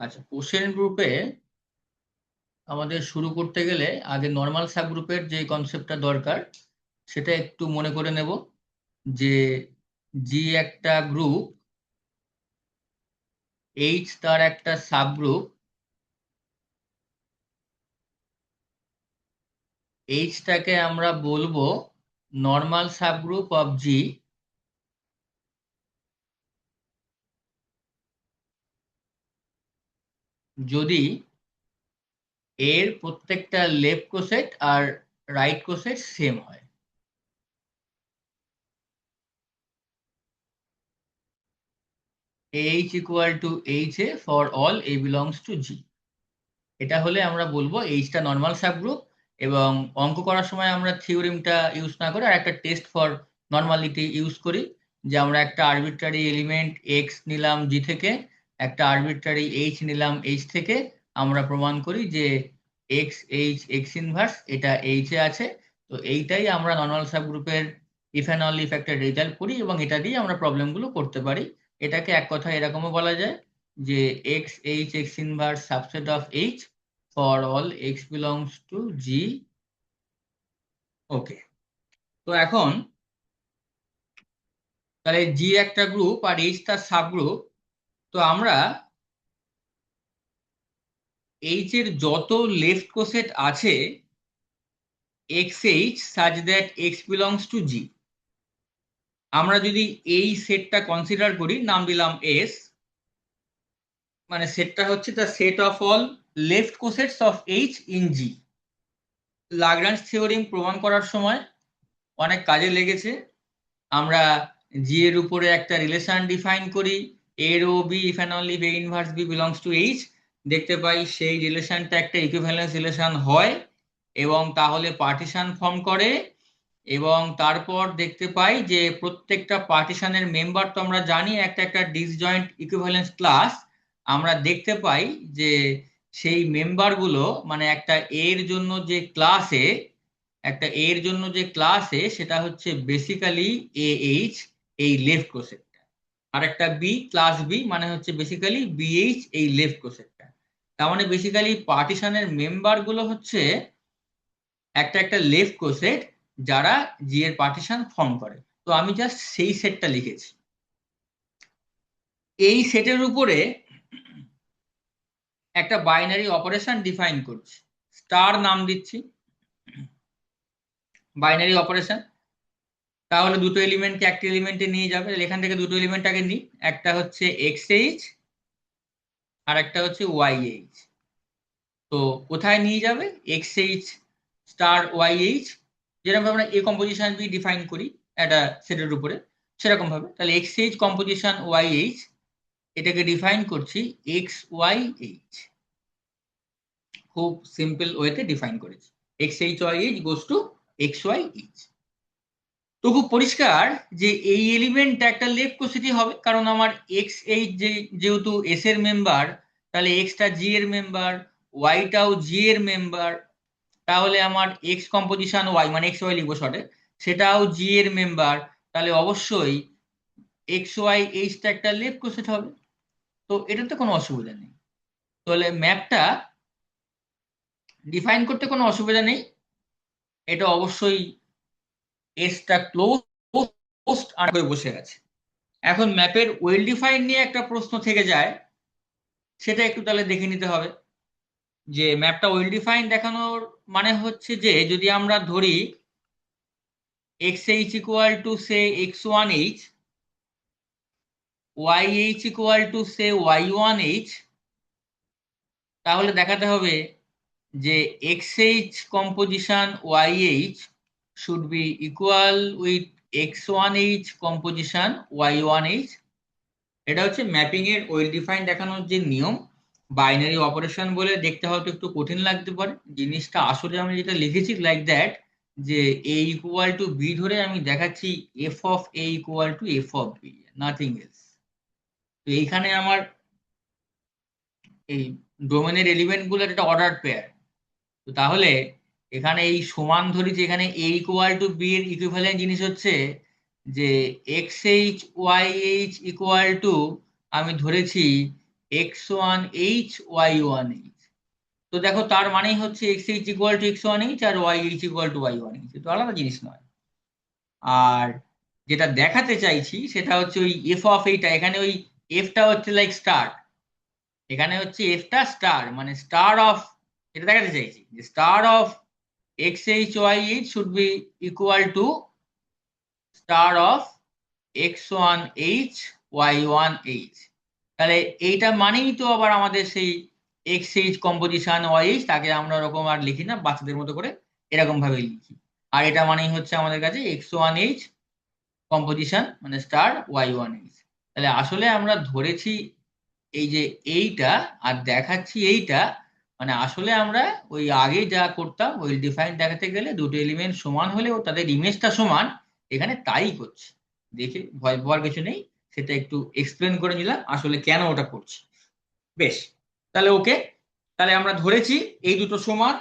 আচ্ছা, কোশ্চেন গ্রুপে আমাদের শুরু করতে গেলে আগে নর্মাল সাব গ্রুপের যে কনসেপ্টটা দরকার সেটা একটু মনে করে নেব। যে জি একটা গ্রুপ, এইচ তার একটা সাব গ্রুপ, এইচটাকে আমরা বলবো normal subgroup of G যদি এর প্রত্যেকটা লেফট কোসেট আর রাইট কোসেট সেম হয়। H equal to H a for all a belongs to G, এটা হলে আমরা বলবো এইচটা নর্মাল সাবগ্রুপ। এবং অঙ্ক করার সময় আমরা থিওরেমটা ইউজ না করে আর একটা টেস্ট ফর নর্মালিটি ইউজ করি, যে আমরা একটা আরবিট্রারি এলিমেন্ট এক্স নিলাম জি থেকে, একটা আরবিট্রারি এইচ নিলাম এইচ থেকে, আমরা প্রমাণ করি যে এক্স এইচ এক্স ইনভার্স এটা এইচ এ আছে। তো এইটাই আমরা নর্মাল সাবগ্রুপের ইফ অ্যান্ড অনলি ইফ একটা রেজাল্ট করি এবং এটা দিয়ে আমরা প্রবলেমগুলো করতে পারি। এটাকে এক কথায় এরকমও বলা যায় যে x H x inverse subset of H for all x belongs to G. Okay, তো এখন তাহলে জি একটা গ্রুপ আর এইচ তার সাবগ্রুপ। তো আমরা এইচ এর যত লেফট কোসেট আছে x H such that x belongs to G, আমরা যদি এই সেটটা কনসিডার করি, নাম দিলাম এস, মানে সেটটা হচ্ছে the set of all left cosets of H in G. Lagrange theorem প্রমাণ করার সময় অনেক কাজে লেগেছে। আমরা জি এর উপরে একটা রিলেশন ডিফাইন করি, a rho b if and only if a inverse b belongs to H. দেখতে পাই সেই রিলেশনটা একটা ইকুইভ্যালেন্স রিলেশন হয় এবং তাহলে পার্টিশন ফর্ম করে। এবং তারপর দেখতে পাই যে প্রত্যেকটা পার্টিশনের মেম্বার তো আমরা জানি একটা একটা ডিসজয়েন্ট ইকুইভ্যালেন্স ক্লাস। আমরা দেখতে পাই যে সেই মেম্বারগুলো মানে একটা এর জন্য যে ক্লাসে, একটা এর জন্য যে ক্লাসে সেটা হচ্ছে বেসিক্যালি এ এইচ, এই লেফট কোসেটটা। আর একটা বি ক্লাস বি মানে হচ্ছে বেসিক্যালি বিএইচ, এই লেফট কোসেটটা। তার মানে বেসিক্যালি পার্টিশনের মেম্বার গুলো হচ্ছে একটা একটা লেফট কোসেট যারা জি এর পার্টিশন ফর্ম করে। তো আমি জাস্ট সেই সেটটা লিখেছি। এই সেটের উপরে একটা বাইনারি অপারেশন ডিফাইন করছি, স্টার নাম দিচ্ছি বাইনারি অপারেশন। তাহলে দুটো এলিমেন্টকে একটা এলিমেন্টে নিয়ে যাবে, তাহলে এখান থেকে দুটো এলিমেন্ট আগে নিই, একটা হচ্ছে এক্স এইচ আর একটা হচ্ছে ওয়াই এইচ। তো কোথায় নিয়ে যাবে? X H star Y H, যেরকম আমরা এ কম্পোজিশন বি ডিফাইন করি একটা সেটের উপরে, সেরকম ভাবে তাহলে X H composition Y H এটাকে ডিফাইন করছি এক্স ওয়াই এইচ। খুব সিম্পল ওয়েতে ডিফাইন করেছি, x H Y H goes to x Y H. তো খুব পরিষ্কার যে এই এলিমেন্টটা একটা লেফট কোসেটই হবে, কারণ আমার এক্স এইচ যেহেতু এস এর মেম্বার, তাহলে এক্সটা জি এর মেম্বার, ওয়াইটাও জি এর মেম্বার, তাহলে আমার এক্স কম্পোজিশন ওয়াই মানে এক্স ওয়াই লিখবো শর্টে, সেটাও জি এর মেম্বার। তাহলে অবশ্যই এক্স ওয়াই এইচটা একটা লেফট কোসেট হবে। তো এটাতে কোনো অসুবিধা নেই। তাহলে ম্যাপটা ডিফাইন করতে কোনো অসুবিধা নেই, এটা অবশ্যই এসটা ক্লোজ আর করে বসে আছে। এখন ম্যাপের ওয়েল ডিফাইন নিয়ে একটা প্রশ্ন থেকে যায়, সেটা একটু তাহলে দেখে নিতে হবে। যে ম্যাপটা ওয়েল ডিফাইন দেখানোর মানে হচ্ছে যে যদি আমরা ধরি X H equal to say X one H, Y H equal to say Y one H, তাহলে দেখাতে হবে যে x H composition Y H should be equal with X one H composition Y one H. এটা হচ্ছে mapping এর well define দেখানোর যে নিয়ম। বাইনারি অপারেশন বলে দেখতে হয়তো একটু কঠিন লাগতে পারে, জিনিসটা আসলে আমি যেটা লিখেছি লাইক দ্যাট, যে এ ইকুয়াল টু বি ধরে আমি দেখাচ্ছি F of A equal to F of B, nothing else. তো এইখানে আমার এই ডোমেনের এলিমেন্ট গুলো একটা অর্ডার পেয়ার। তো তাহলে এখানে এই সমান ধরি যে এখানে এ ইকুয়াল টু বি এর ইকুইভ্যালেন্ট জিনিস হচ্ছে যে x H Y H equal to, আমি ধরেছি x1h y1h। তো দেখো তার মানেই হচ্ছে xh ইকুয়াল টু x1h আর yh ইকুয়াল টু y1h, তো আলাদা জিনিস নয়। আর যেটা দেখাতে চাইছি সেটা হচ্ছে ওই এফ অফ এইটা, এখানে ওই এফটা হচ্ছে লাইক স্টার, এখানে হচ্ছে এফটা স্টার, মানে স্টার অফ, এটা দেখাতে চাইছি যে star of xh yh should be equal to star of x1h y1h। তাহলে এইটা মানেই তো আবার আমাদের সেই xh কম্পোজিশন yh, তাকে আমরা ওরকম আর লিখি না বাচ্চাদের মতো করে, এরকম ভাবে লিখি। আর এটা মানেই হচ্ছে আমাদের কাছে x1h কম্পোজিশন মানে স্টার y1h। তাহলে আসলে আমরা ধরেছি এই যে এইটা, আর দেখাচ্ছি এইটা, মানে আসলে আমরা ওই আগে যা করতাম ওই ডিফাইন দেখাতে গেলে দুটো এলিমেন্ট সমান হলেও তাদের ইমেজটা সমান, এখানে তাই করছি। দেখে ভয় পাওয়ার কিছু নেই, সেটা একটু এক্সপ্লেন করে নিলাম আসলে কেন ওটা করছি। বেশ, তাহলে ওকে, তাহলে আমরা ধরেছি এই দুটো সমান,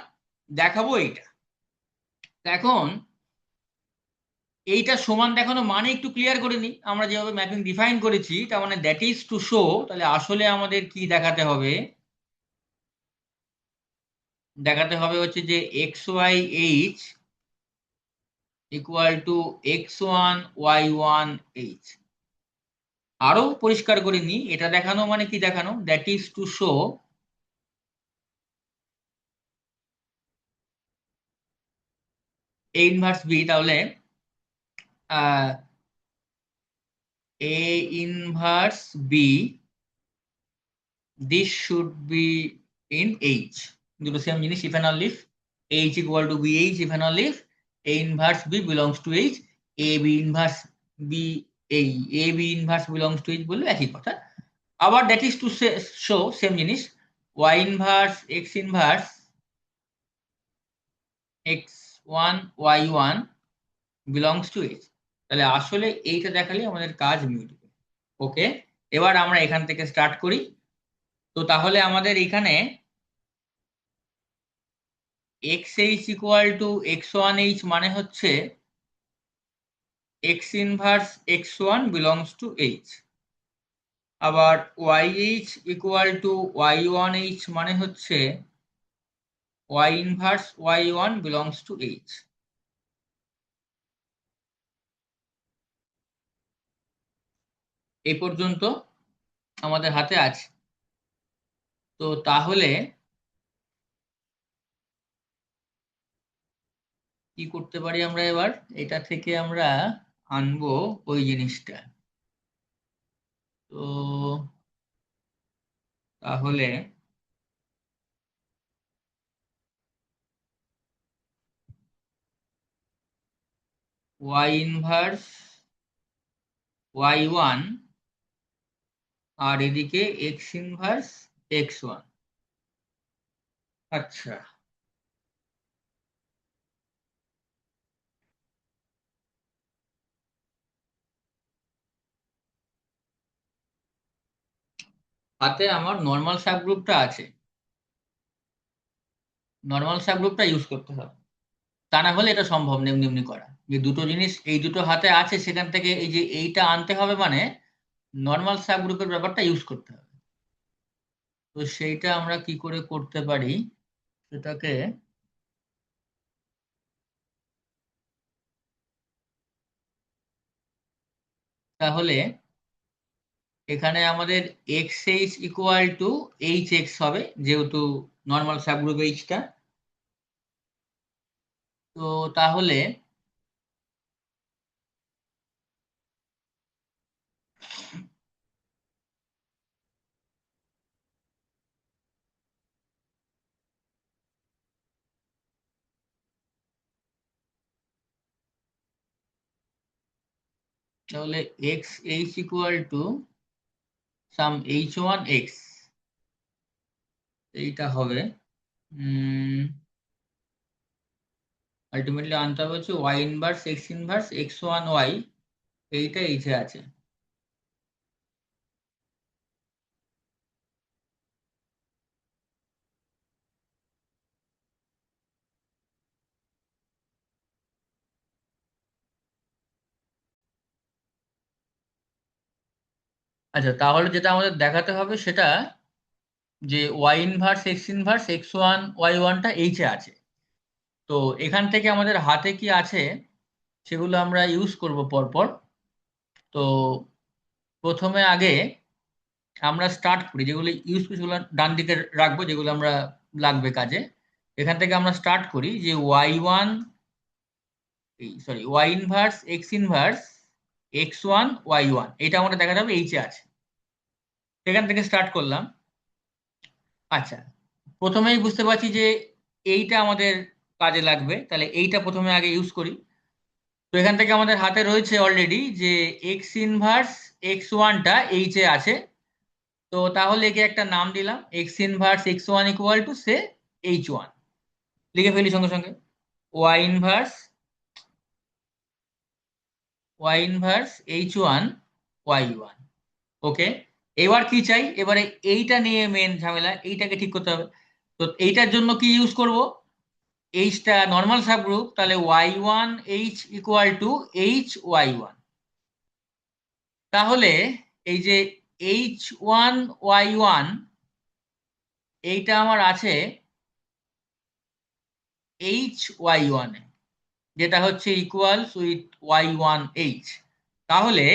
দেখাবো এইটা। এখন এইটা সমান দেখানো মানে একটু ক্লিয়ার করে নিই, আমরা যেভাবে ম্যাপিং ডিফাইন করেছি তার মানে দ্যাট ইজ টু শো, তাহলে আসলে আমাদের কি দেখাতে হবে, দেখাতে হবে হচ্ছে যে X Y H equal to x1 y1h। আরো পরিষ্কার করে নি, এটা দেখানো মানে কি দেখানো, that is to show a inverse b, তাহলে a inverse b this should be in H, দুটো সেম জিনিস, if and only if H equal to b H, if and only if a inverse b belongs to H, a b inverse b, এই a b inverse belongs to H বললে একই কথা। আবার that is to show same জিনিস, y inverse x inverse x1 y1 belongs to H. তাহলে আসলে এইটা দেখালে আমাদের কাজ মিটবে। ওকে, এবার আমরা এখান থেকে স্টার্ট করি। তো তাহলে আমাদের এখানে xh ইকুয়াল টু x1h মানে হচ্ছে x inverse x1 belongs to H. আবার yh ইকুয়াল টু y1h মানে হচ্ছে y inverse y1 belongs to H. এই পর্যন্ত আমাদের হাতে আছে। তো তাহলে কি করতে পারি আমরা এবার, এটা থেকে আমরা আনবো ওই জিনিসটা। তো তাহলে y ইনভার্স y1 আর এদিকে x ইনভার্স x1। আচ্ছা, হাতে আমার নর্মাল সাবগ্রুপটা আছে, নর্মাল সাবগ্রুপটা ইউজ করতে হবে, তা না হলে এটা সম্ভব না এমনি এমনি করা। যে দুটো জিনিস এই দুটো হাতে আছে সেখান থেকে এই যে এইটা আনতে হবে, মানে নর্মাল সাবগ্রুপের ব্যাপারটা ইউজ করতে হবে। তো সেইটা আমরা কি করে করতে পারি, সেটাকে তাহলে এখানে আমাদের X H equal to H X হবে, যেহেতু নর্মাল সাবগ্রুপ এইচটা। তো তাহলে তাহলে X H equal to some h1 x, এইটা হবে আলটিমেটলি আনতে হবে হচ্ছে Y inverse x inverse x1 y, এইটা এইচে আছে। আচ্ছা, তাহলে যেটা আমাদের দেখাতে হবে সেটা যে Y inverse x one Y ওয়ানটা এইচে আছে। তো এখান থেকে আমাদের হাতে কি আছে সেগুলো আমরা ইউজ করব পরপর। তো প্রথমে আগে আমরা স্টার্ট করি, যেগুলো ইউজ করি সেগুলো ডান দিকে রাখবো, যেগুলো আমরা লাগবে কাজে। এখান থেকে আমরা স্টার্ট করি যে Y one, Y inverse x one Y one, এটা আমাদের দেখা যাবে এইচে আছে। সেখান থেকে স্টার্ট করলাম। আচ্ছা, প্রথমেই বুঝতে পারছি যে এইটা আমাদের কাজে লাগবে, তাহলে এইটা প্রথমে আগে ইউজ করি। তো এখান থেকে আমাদের হাতে রয়েছে অলরেডি যে এক্স ইনভার্স এক্স ওয়ানটা এইচে আছে। তো তাহলে একে একটা নাম দিলাম, x inverse x one equal to say H one. লিখে ফেলি সঙ্গে সঙ্গে, y inverse H one Y one. Okay, এবার কি চাই, এবারে এইটা নিয়ে মেন ঝামেলা, এইটাকে ঠিক করতে হবে। তো এইটার জন্য কি ইউজ করব, এইচটা নর্মাল সাবগ্রুপ, তাহলে Y one H equal to H Y one. তাহলে এই যে এইচ ওয়ান ওয়াই ওয়ান, এইটা আমার আছে এইচ ওয়াই ওয়ানে, যেটা হচ্ছে equals with y one H. তাহলে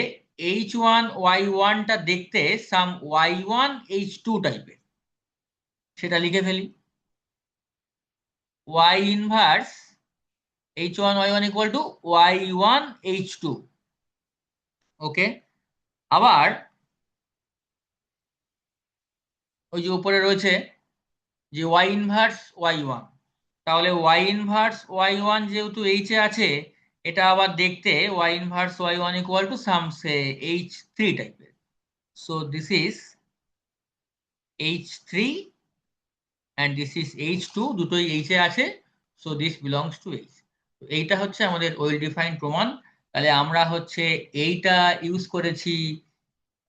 এইচ ওয়ান ওয়াই ওয়ানটা দেখতে some y one H two টাইপের, সেটা লিখে ফেলি, y inverse H one Y one equal to y one H two. Okay, আবার ওই যে উপরে রয়েছে যে ওয়াই ইনভার্স ওয়াই ওয়ান, তাহলে ওয়াই ইনভার্স ওয়াই ওয়ান যেহেতু এইচ এ আছে, এটা আবার দেখতে y inverse y one equal to some say H three টাইপের। So this is H three and this is H two, দুটোই এইচ এ আছে। So this belongs to H. এইটা হচ্ছে আমাদের ওয়েল ডিফাইন্ড প্রমাণ। তাহলে আমরা হচ্ছে এইটা ইউজ করেছি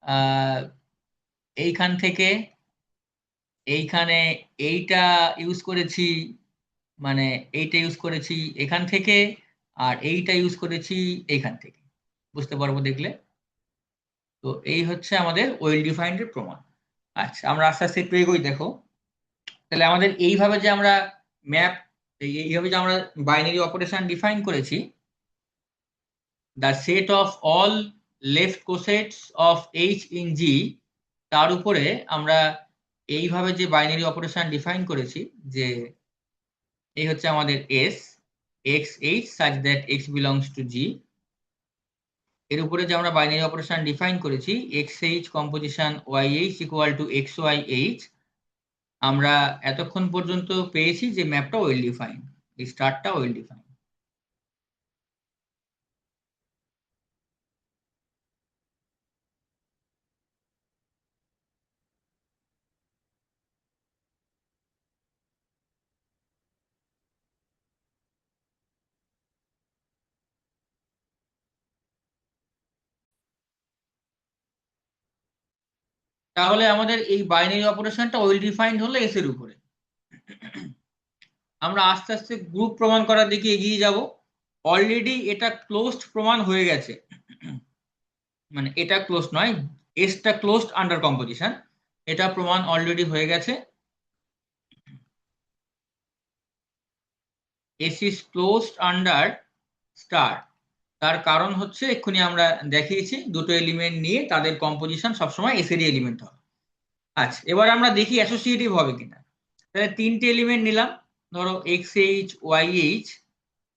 আহ এইখান থেকে, এইখানে এইটা ইউজ করেছি, মানে এইটা ইউজ করেছি এখান থেকে, আর এইটা ইউজ করেছি এইখান থেকে, বুঝতে পারবো দেখলে। তো এই হচ্ছে আমাদের ওয়েল ডিফাইন্ড এর প্রমাণ। আচ্ছা, আমরা আস্তে আস্তে একটু এগোই, দেখো। তাহলে আমাদের এইভাবে যে আমরা ম্যাপ, এইভাবে যে আমরা বাইনারি অপারেশন ডিফাইন করেছি, the set of all left cosets of H in G, তার উপরে আমরা এইভাবে যে বাইনারি অপারেশন ডিফাইন করেছি, যে এই হচ্ছে আমাদের S x H such that x belongs to G, এর উপরে যে আমরা বাইনারি অপারেশন ডিফাইন করেছি x H composition Y H equal to x Y H, আমরা এতক্ষণ পর্যন্ত পেয়েছি যে ম্যাপটা ওয়েল ডিফাইন, এই স্টারটা ওয়েল ডিফাইন। তাহলে আমাদের এই বাইনারি অপারেশনটা ওয়েল ডিফাইন্ড হলো এস এর উপরে। আমরা আস্তে আস্তে গ্রুপ প্রমাণ করার দিকে এগিয়ে যাব। অলরেডি এটা ক্লোজড প্রমাণ হয়ে গেছে, মানে এটা ক্লোজ নয়, এসটা ক্লোজড আন্ডার কম্পোজিশন, এটা প্রমাণ অলরেডি হয়ে গেছে। S is closed under star. তার কারণ হচ্ছে এক্ষুনি আমরা দেখিয়েছি, দুটো এলিমেন্ট নিয়ে তাদের কম্পোজিশন সবসময় এস এরই এলিমেন্ট হবে। আচ্ছা, এবার আমরা দেখি অ্যাসোসিয়েটিভ হবে কিনা। তাহলে তিনটে এলিমেন্ট নিলাম, ধরো এক্স এইচ ওয়াই এইচ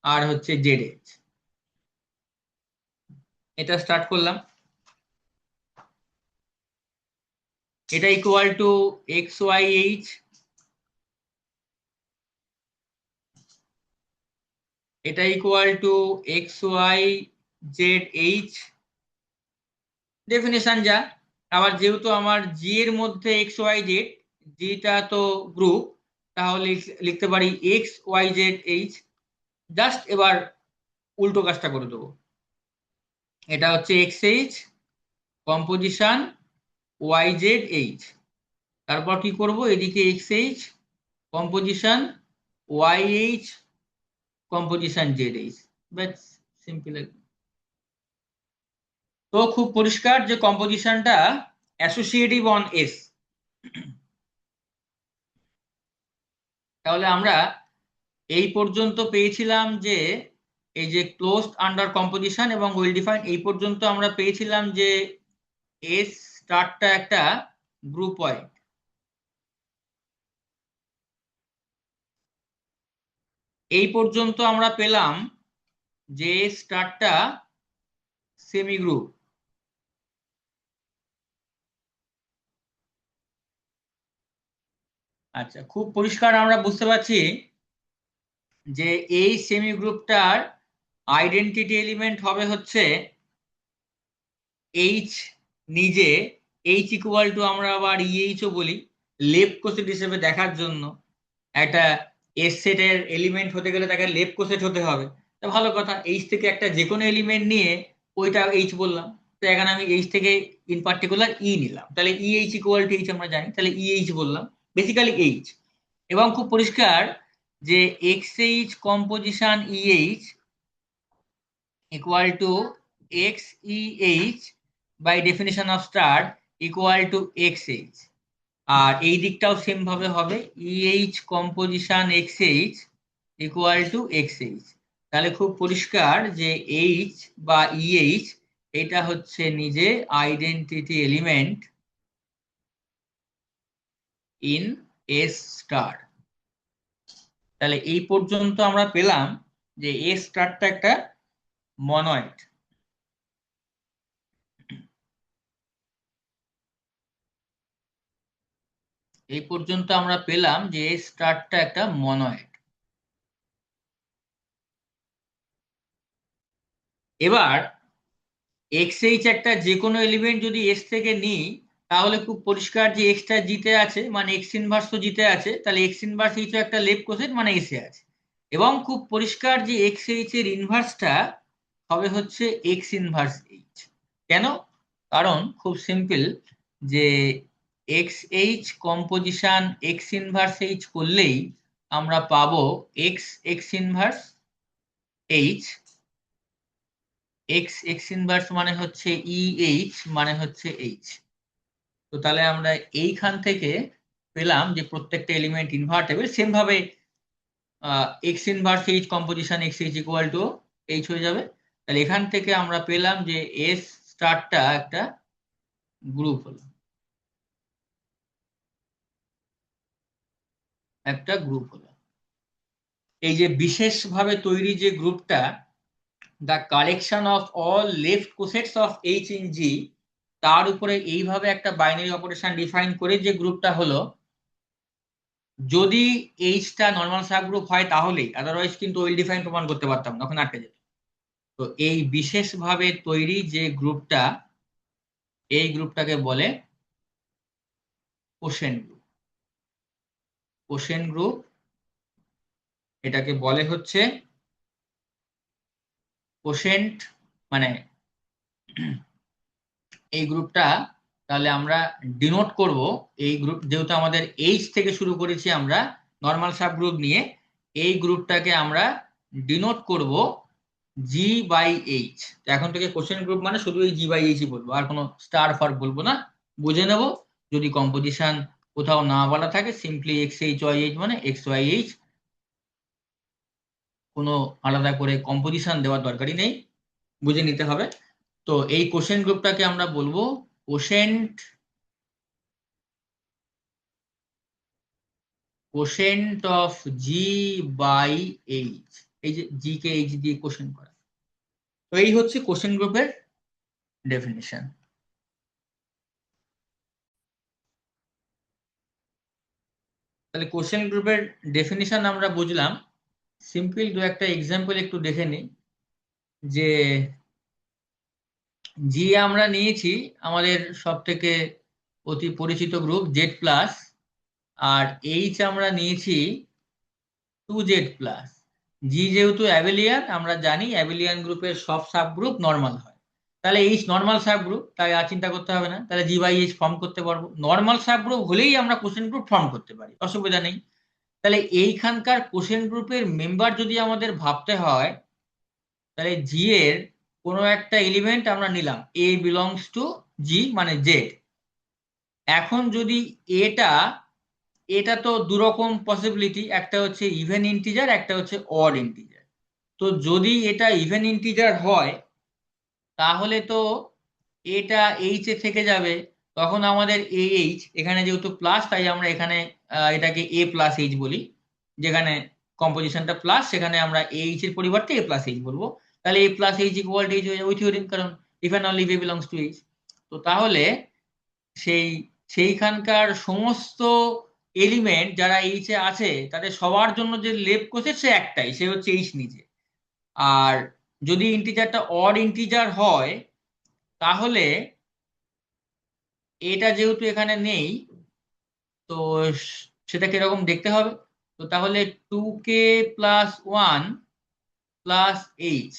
আর হচ্ছে জেড এইচ, এটা স্টার্ট করলাম। এটা equal to x Y H, এটা equal to x Y Z H, definition যা। আবার যেহেতু আমার জি এর মধ্যে এক্স ওয়াই জেড, জিটা তো গ্রুপ, তাহলে লিখতে পারি X Y Z H. Just এবার উল্টো কাজটা করে দেবো, এটা হচ্ছে X H composition Y Z H, তারপর কি করব, এদিকে X H composition Y H composition Z H, ব্যাস, সিম্পল। তো খুব পরিষ্কার যে কম্পোজিশনটা অ্যাসোসিয়েটিভ অন এস। তাহলে আমরা এই পর্যন্ত পেয়েছিলাম যে এই যে ক্লোজড আন্ডার কম্পোজিশন এবং ওয়েল ডিফাইন্ড, এই পর্যন্ত আমরা পেয়েছিলাম যে এস স্টারটা একটা গ্রুপ পয়েন্ট। এই পর্যন্ত আমরা পেলাম যে স্টারটা সেমি গ্রুপ। আচ্ছা, খুব পরিষ্কার আমরা বুঝতে পারছি যে এই সেমি গ্রুপটার আইডেন্টিটি এলিমেন্ট হবে হচ্ছে এইচ নিজে। এইচ ইকুয়াল টু আমরা আবার ইএইচও বলি লেফট কোসেট হিসেবে দেখার জন্য। একটা এস সেটের এলিমেন্ট হতে গেলে তাকে লেফট কোসেট হতে হবে। তা ভালো কথা, এইচ থেকে একটা যে কোনো এলিমেন্ট নিয়ে ওইটা এইচ বললাম। তো এখানে আমি এইচ থেকে ইন পার্টিকুলার ই নিলাম, তাহলে ইএইচ ইকুয়াল টু এইচ আমরা জানি, তাহলে ইএইচ বললাম, বেসিক্যালি এইচ। এবং খুব পরিষ্কার যে x H composition EH equal to XEH by definition of star equal to XH। আর এই দিকটাও সেম ভাবে হবে EH composition XH equal to XH। তাহলে খুব পরিষ্কার যে H বা EH এটা হচ্ছে নিজে identity element in S star. তাহলে এই পর্যন্ত আমরা পেলাম যে এস স্টারটা একটা মনয়েড। এই পর্যন্ত আমরা পেলাম যে স্টারটা একটা মনয়েড। এবার এক্স এইচ একটা যে কোনো এলিমেন্ট যদি এস থেকে নিই, তাহলে খুব পরিষ্কার যে এক্সটা জিতে আছে মানে এক্স ইনভার্স তো জিতে আছে, তাহলে এক্স ইনভার্স এইচ একটা লেফট কোসেট মানে এসে আছে। এবং খুব পরিষ্কার যে এক্স এইচ এর ইনভার্সটা হবে হচ্ছে এক্স ইনভার্স এইচ। কেন? কারণ খুব সিম্পল, যে x H composition x inverse H করলেই আমরা পাবো x x inverse H. X x inverse মানে হচ্ছে ই এইচ মানে হচ্ছে এইচ। তো তাহলে আমরা এইখান থেকে পেলাম যে প্রত্যেকটা এলিমেন্ট ইনভার্টেবল। সেম ভাবে x inverse H composition x H equal to H হয়ে যাবে। তাহলে এখান থেকে আমরা পেলাম যে এস স্টারটা একটা গ্রুপ হলো, একটা গ্রুপ হলো। এই যে বিশেষভাবে তৈরি যে গ্রুপটা, the collection of all left cosets of H in G, তার উপরে এইভাবে একটা বাইনারি অপারেশন ডিফাইন করে যে গ্রুপটা হলো, যদি এইচটা নর্মাল সাবগ্রুপ হয় তাহলেই, আদারওয়াইজ কিন্তু ওয়েল ডিফাইন প্রমাণ করতে পারতাম না, ওখানে আটকে যেত। তো এই বিশেষভাবে তৈরি যে গ্রুপটা, এই গ্রুপটাকে বলে কোশেন্ট গ্রুপ। কোশেন্ট গ্রুপ এটাকে বলে হচ্ছে কোশেন্ট, মানে এই গ্রুপটা তাহলে আমরা ডিনোট করব। এই গ্রুপ যেহেতু আমাদের এইচ থেকে শুরু করেছি আমরা নর্মাল সাব গ্রুপ নিয়ে, এই গ্রুপটাকে আমরা ডিনোট করব জি বাই এইচ। এখন থেকে কোশ্চেন গ্রুপ মানে শুধু এই জি বাই এইচই বলবো, আর কোনো স্টার ফার বলবো না। বুঝে নেব যদি কম্পোজিশন কোথাও না বলা থাকে, simply X H Y H মানে এক্স ওয়াই এইচ, কোনো আলাদা করে কম্পোজিশন দেওয়ার দরকারই নেই, বুঝে নিতে হবে। তো এই কোশ্চেন গ্রুপটাকে আমরা বলবো quotient, quotient of G by H. এই যে জি কে এইচ দিয়ে কোশেন্ট করা। তো এই হচ্ছে কোশেন্ট গ্রুপের ডেফিনিশন। তাহলে কোশ্চেন গ্রুপের ডেফিনিশন আমরা বুঝলাম। সিম্পল দু একটা এক্সাম্পল একটু দেখে নিই। যে জি আমরা নিয়েছি আমাদের সব থেকে অতি পরিচিত group Z plus, r H আমরা নিয়েছি টু জেড প্লাস। জি যেহেতু অ্যাবেলিয়ান, আমরা জানি অ্যাবেলিয়ান গ্রুপের সব সাব গ্রুপ নর্মাল হয়। তাহলে এইচ নর্মাল সাব গ্রুপ, তাই আর চিন্তা করতে হবে না, তাহলে জি বাই এইচ ফর্ম করতে পারবো। নর্মাল সাব গ্রুপ হলেই আমরা কোশ্চেন গ্রুপ ফর্ম করতে পারি, অসুবিধা নেই। তাহলে এইখানকার কোশ্চেন গ্রুপের মেম্বার যদি আমাদের ভাবতে হয়, তাহলে জি এর কোনো একটা এলিমেন্ট আমরা নিলাম, এ বিলংস টু জি মানে জেড। এখন যদি এটা এটা তো দুরকম পসিবিলিটি, একটা হচ্ছে ইভেন ইন্টিজার, একটা হচ্ছে অড ইন্টিজার। তো যদি এটা ইভেন ইন্টিজার হয় তাহলে তো এটা এইচ এ থেকে যাবে, তখন আমাদের এ এইচ এখানে যেহেতু প্লাস, তাই আমরা এখানে এটাকে এ প্লাস এইচ বলি, যেখানে কম্পোজিশনটা প্লাস সেখানে আমরা এইচ এর পরিবর্তে এ প্লাস এইচ বলবো। তাহলে a plus H equal to H হয়ে যাবে ওই থিওরেম, কারণ if and only if a belongs to H. তো তাহলে সেই সেইখানকার সমস্ত এলিমেন্ট যারা এইচ এ আছে তাদের সবার জন্য যে লেফট কোষের সে একটাই, সে হচ্ছে এইচ নিজে। আর যদি ইন্টিজারটা অড ইন্টিজার হয় তাহলে এটা যেহেতু এখানে নেই, তো সেটা কিরকম দেখতে হবে। তো তাহলে 2k+1+h,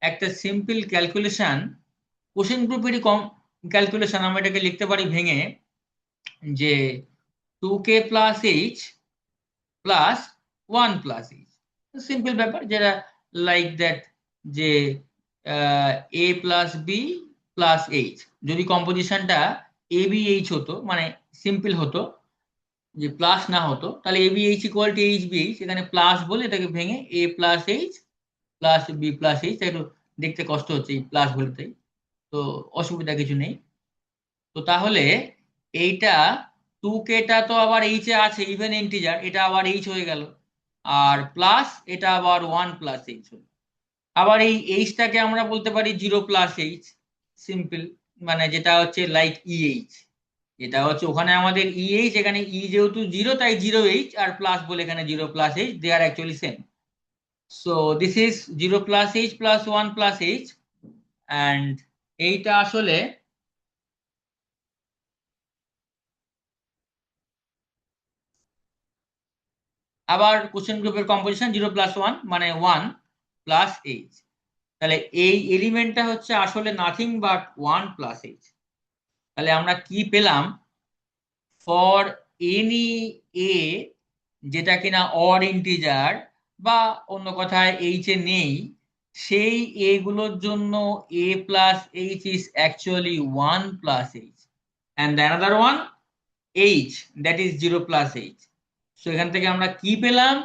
একটা সিম্পল ক্যালকুলেশন, কোশ্চেন গ্রুপেরই কম ক্যালকুলেশন, আমরা এটাকে লিখতে পারি ভেঙে যে 2k+h+1+h, সিম্পল ব্যাপার যেটা লাইক দ্যাট, যে a+b+h, যদি কম্পোজিশনটা abh হতো, মানে সিম্পল হতো, যে প্লাস না হতো, তাহলে abh ইকুয়াল টু hbh, এখানে প্লাস বলে এটাকে ভেঙে a+h+b+h, একটু দেখতে কষ্ট হচ্ছে এই প্লাস বলে, তাই তো অসুবিধা কিছু নেই। তো তাহলে এইটা 2k তো আবার এইচ এ আছে, ইভেন ইন্টিজার, এটা আবার এইচ হয়ে গেল, আর প্লাস এটা আবার 1+h হলো। আবার এই এইচটাকে আমরা বলতে পারি 0+h, সিম্পল, মানে যেটা হচ্ছে লাইক ইএইচ, এটা হচ্ছে ওখানে আমাদের ইএইচ, এখানে ই যেহেতু জিরো তাই 0h, আর প্লাস বলে এখানে 0+h, they are actually same. So this is 0+h+1+h, and এইটা আসলে আবার কোশ্চেন গ্রুপের কম্পোজিশন 0+1 মানে 1+h। তাহলে এই এলিমেন্টটা হচ্ছে আসলে নাথিং বাট 1+h। তাহলে আমরা কি পেলাম, ফর এনি এ যেটা কিনা অড ইন্টিজার বা অন্য কথায় এইচ এ নেই, সেই এ গুলোর জন্য a+h is actually 1+h, and the another one H, that is 0+h। So এখান থেকে আমরা কি পেলাম,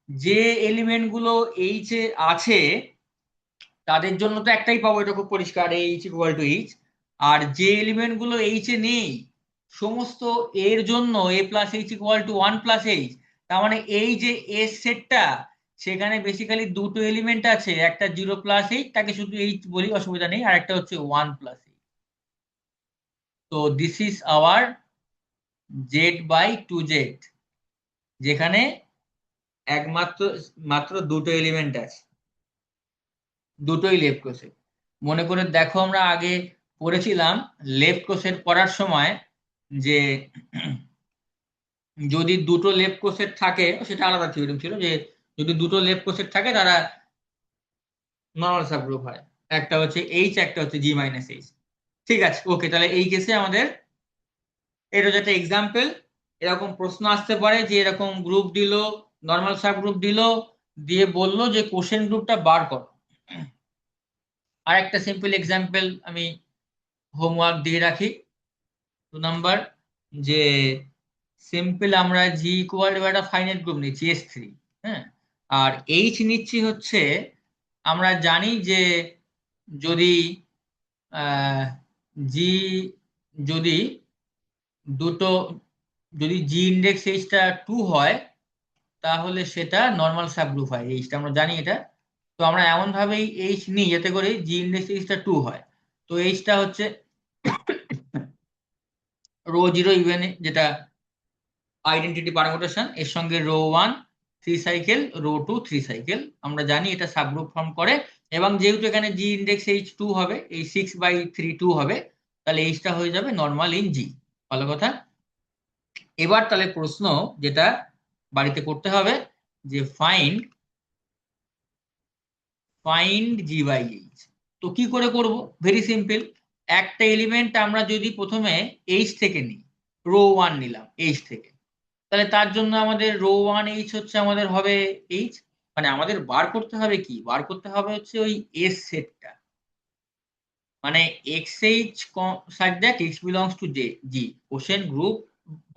যে এলিমেন্ট গুলো এইচ এ আছে তাদের জন্য তো একটাই পাবো, এটা খুব পরিষ্কার, এইচ ইকুয়াল টু এইচ। আর যে এলিমেন্ট গুলো এইচ এ নেই সমস্ত এর জন্য a+h ইকুয়াল টু 1+h। তার মানে এই যে এস সেটটা, সেখানে বেসিক্যালি দুটো এলিমেন্ট আছে, একটা 0+h, তাকে শুধু এইচ বলি অসুবিধা নেই, আর একটা হচ্ছে 1+h। তো দিস ইজ আওয়ার z/2z, যেখানে একমাত্র মাত্র দুটো এলিমেন্ট আছে, দুটোই লেফট কোষে। মনে করে দেখো আমরা আগে পড়েছিলাম লেফট কোষের পড়ার সময়, যে যদি দুটো লেফট কোষের থাকে, সেটা আলাদা থিওরেম ছিল, যে যদি দুটো লেফট কোষের থাকে তারা নর্মাল সাবগ্রুপ হয়, একটা হচ্ছে এইচ, একটা হচ্ছে g-h। ঠিক আছে, ওকে, তাহলে এই কেসে আমাদের এটা যেটা এক্সাম্পল, এরকম প্রশ্ন আসতে পারে যে এরকম গ্রুপ দিল, নর্মাল সাবগ্রুপ দিল, দিয়ে বললো যে কোশ্চেন গ্রুপটা বার করো। আর একটা সিম্পল এক্সাম্পল আমি হোমওয়ার্ক দিয়ে রাখি, 2 নাম্বার, যে সিম্পল আমরা জি ইকুয়াল টু একটা ফাইনাইট গ্রুপ নিচ্ছি S3, হ্যাঁ, আর এইচ নিচ্ছি হচ্ছে, আমরা জানি যে যদি জি, যদি দুটো, যদি জি ইন্ডেক্স এইচটা 2 হয় তাহলে সেটা নর্মাল সাবগ্রুপ হয়, এইচটা আমরা জানি এটা। তো আমরা এমন ভাবেই এইচ নিই যাতে করে জি ইন্ডেক্স এইচটা 2 হয়। তো এইচটা হচ্ছে রো জিরো ইভেন, যেটা আইডেন্টিটি পারমুটেশন, এর সঙ্গে রো 1 3 সাইকেল, রো 2 3 সাইকেল, আমরা জানি এটা সাবগ্রুপ ফর্ম করে। এবং যেহেতু এখানে জি ইন্ডেক্স এইচ 2 হবে, এই 6/3 2 হবে, তাহলে এইচটা হয়ে যাবে নর্মাল ইন জি। ভালো কথা। এবার তাহলে প্রশ্ন যেটা বাড়িতে করতে হবে, যে ফাইন্ড ফাইন্ড জি/এইচ। তো কি করে করব, ভেরি সিম্পল, একটা এলিমেন্ট আমরা যদি প্রথমে এইচ থেকে নিই, রো 1 নিলাম এইচ থেকে, তাহলে তার জন্য আমাদের রো 1h হচ্ছে আমাদের হবে এইচ, মানে আমাদের বার করতে হবে কি, বার করতে হবে হচ্ছে ওই এস সেটটা, মানে xh such that x belongs to j g, quotient group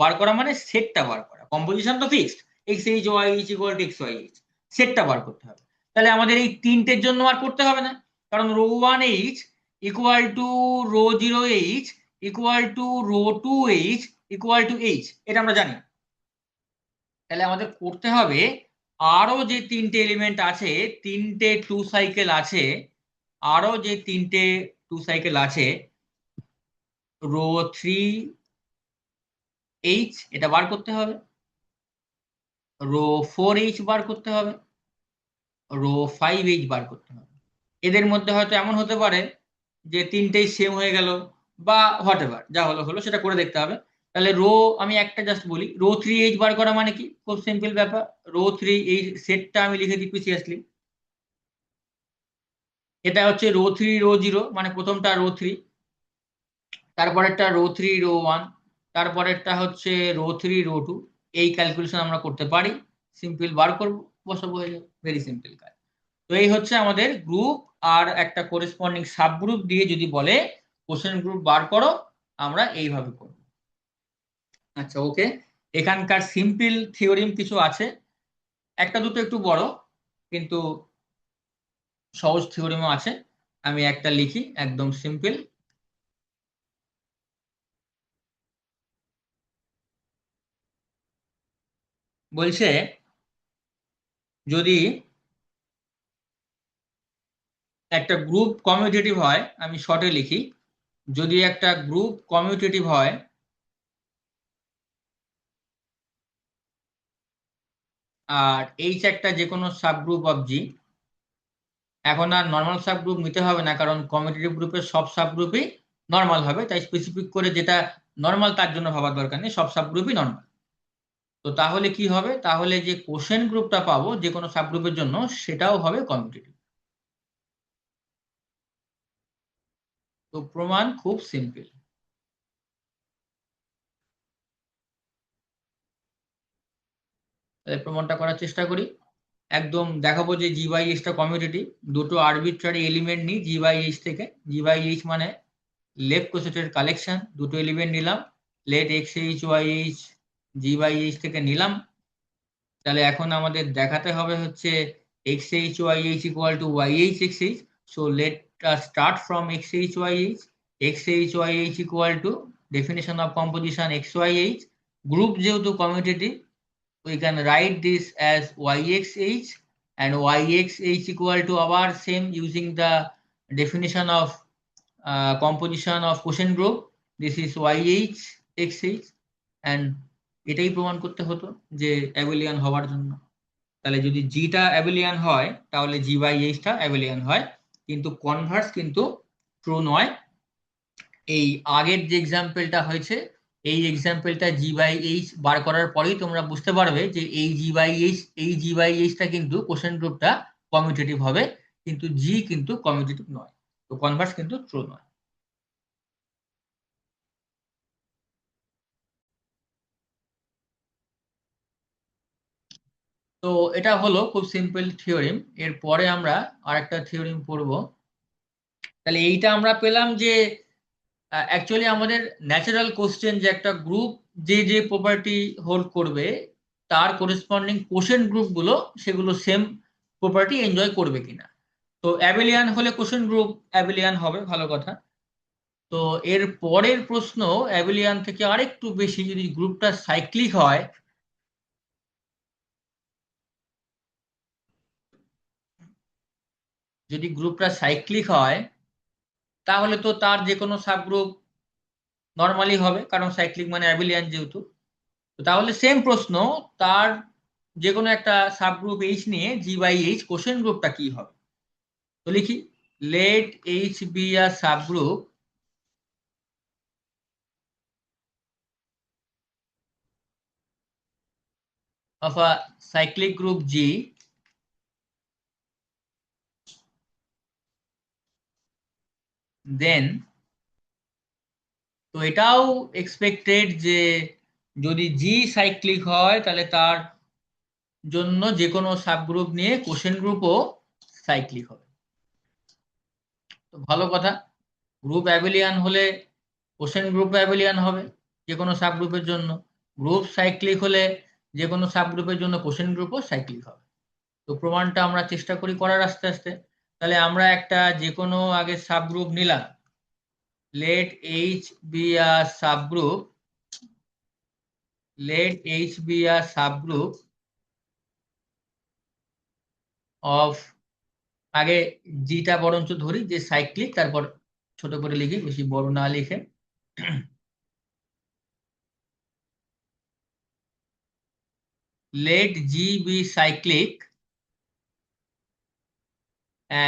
বার করা মানে সেটটা বার করা, কম্পোজিশন তো fixed, x H Y H equal to x Y H, সেটটা বার করতে হবে। তাহলে আমাদের এই তিনটের জন্য আর করতে হবে না, কারণ rho one H equal to rho zero H equal to rho two H equal to H, এটা আমরা জানি। তাহলে আমাদের করতে হবে আরো যে তিনটে এলিমেন্ট আছে, তিনটে টু সাইকেল আছে, আরো যে তিনটে টু সাইকেল আছে, রো থ্রি এইচ এটা বার করতে হবে, রো ফোর এইচ বার করতে হবে, রো ফাইভ এইচ বার করতে হবে। এদের মধ্যে হয়তো এমন হতে পারে যে তিনটেই সেম হয়ে গেল, বা হোয়াট এভার, যা হলো হলো, সেটা করে দেখতে হবে। তাহলে রো, আমি একটা জাস্ট বলি, রো থ্রি এইচ বার করা মানে কি, খুব সিম্পল ব্যাপার। রো থ্রি এই সেটটা আমি লিখে দিই প্রিসিয়াসলি। এটা হচ্ছে রো থ্রি রো জিরো, মানে প্রথমটা রো থ্রি, তারপরেরটা রো থ্রি রো ওয়ান, তারপরেরটা হচ্ছে রো থ্রি রো টু। এই ক্যালকুলেশন আমরা করতে পারি, সিম্পল বার করবো, বসাবো, হয়ে যাবে, ভেরি সিম্পল কাজ। তো এই হচ্ছে আমাদের গ্রুপ, আর একটা করেসপন্ডিং সাব গ্রুপ দিয়ে যদি বলে কোশ্চেন গ্রুপ বার করো, আমরা এইভাবে করব। আচ্ছা, ওকে। এখানকার সিম্পল থিওরিম কিছু আছে, একটা দুটো একটু বড়, কিন্তু সহজ থিওরিমও আছে। আমি একটা লিখি একদম সিম্পল। বলছে যদি একটা গ্রুপ কমিউটেটিভ হয়, আমি শর্টে লিখি, যদি একটা গ্রুপ কমিউটেটিভ হয়, আর এইচ একটা যে কোনো সাবগ্রুপ অফ জি, এখন আর নর্মাল সাবগ্রুপ নিতে হবে না, কারণ কমিউটেটিভ গ্রুপের সব সাবগ্রুপই নর্মাল হবে, তাই স্পেসিফিক করে যেটা নর্মাল তার জন্য ভাবার দরকার নেই, সব সাবগ্রুপই নর্মাল। তো তাহলে কি হবে, তাহলে যে কোশ্চেন গ্রুপটা পাবো যে কোনো সাবগ্রুপের জন্য, সেটাও হবে কমিউটেটিভ। তো প্রমাণ খুব সিম্পল। তাহলে প্রমাণটা করার চেষ্টা করি। একদম দেখাবো যে জি বাই এইচটা কমিউটেটিভ। দুটো আরবিট্রারি এলিমেন্ট নিই জি বাই এইচ থেকে, জি বাই এইচ মানে লেফট কোসেটের কালেকশন, দুটো এলিমেন্ট নিলাম, let X H Y H G by H থেকে নিলাম। তাহলে এখন আমাদের দেখাতে হবে হচ্ছে X H Y H equal to Y H X H. So let start from X H Y H, X H Y H equal to definition of composition x Y H, group যেহেতু commutative, we can write this as yxh, and yxh equal to our same using the definition of composition of quotient group. This is yh xh, and এটাই প্রমাণ করতে হতো যে abelian হওয়ার জন্য। তাহলে যদি জিটা অ্যাবেলিয়ান হয়, তাহলে জি বাই এইচটা অ্যাবেলিয়ান হয়, কিন্তু কনভার্স কিন্তু ট্রু নয়। এই আগের যে এক্সাম্পলটা হয়েছে, এই এক্সাম্পলটা জি বাই এইচ বার করার পরেই তোমরা বুঝতে পারবে যে এই জি বাই এইচ, এই জি বাই এইচটা কিন্তু কোশ্চেন গ্রুপটা কমিউটেটিভ হবে, কিন্তু জি কিন্তু কমিউটেটিভ নয়, তো কনভার্স কিন্তু ট্রু নয়। তো এটা হলো খুব সিম্পল থিওরিম। এরপরে আমরা আরেকটা থিওরিম পড়বো। তাহলে এইটা আমরা পেলাম যে অ্যাকচুয়ালি আমাদের ন্যাচারাল কোশ্চেন যে একটা গ্রুপ যে যে প্রপার্টি হোল্ড করবে, তার করেসপন্ডিং কোশ্চেন গ্রুপগুলো সেগুলো সেম প্রপার্টি এনজয় করবে কিনা। তো অ্যাবেলিয়ান হলে কোশ্চেন গ্রুপ অ্যাবেলিয়ান হবে, ভালো কথা। তো এর পরের প্রশ্ন অ্যাবেলিয়ান থেকে আরেকটু বেশি, যদি গ্রুপটা সাইক্লিক হয়, যদি গ্রুপটা সাইক্লিক হয়, তাহলে তো তার যে কোনো সাবগ্রুপ নর্মালি হবে, কারণ সাইক্লিক মানে অ্যাবেলিয়ান যেহেতু। তো তাহলে সেম প্রশ্ন, তার যে কোনো একটা সাবগ্রুপ এইচ নিয়ে জি বাই এইচ কোশ্চেন গ্রুপটা কি হবে। তো লিখি, let H be a subgroup of a cyclic group G, then, তো এটাও এক্সপেক্টেড যে যদি জি সাইক্লিক হয়, তাহলে তার জন্য যে কোনো সাবগ্রুপ নিয়ে কোশ্চেন গ্রুপও সাইক্লিক হবে। তো ভালো কথা, গ্রুপ অ্যাবেলিয়ান হলে কোশ্চেন গ্রুপ অ্যাবেলিয়ান হবে, যে কোনো সাবগ্রুপের জন্য, গ্রুপ সাইক্লিক হলে যে কোনো সাবগ্রুপের জন্য কোসেন গ্রুপও সাইক্লিক হবে। তো প্রমাণটা আমরা চেষ্টা করি করার আস্তে আস্তে। তাহলে আমরা একটা যে কোনো আগে সাবগ্রুপ নিলাম, let H be a subgroup, let H be a subgroup of, আগে জিটা বরঞ্চ ধরি যে সাইক্লিক, তারপর ছোট করে লিখি, বেশি বড় না লিখে। let G be cyclic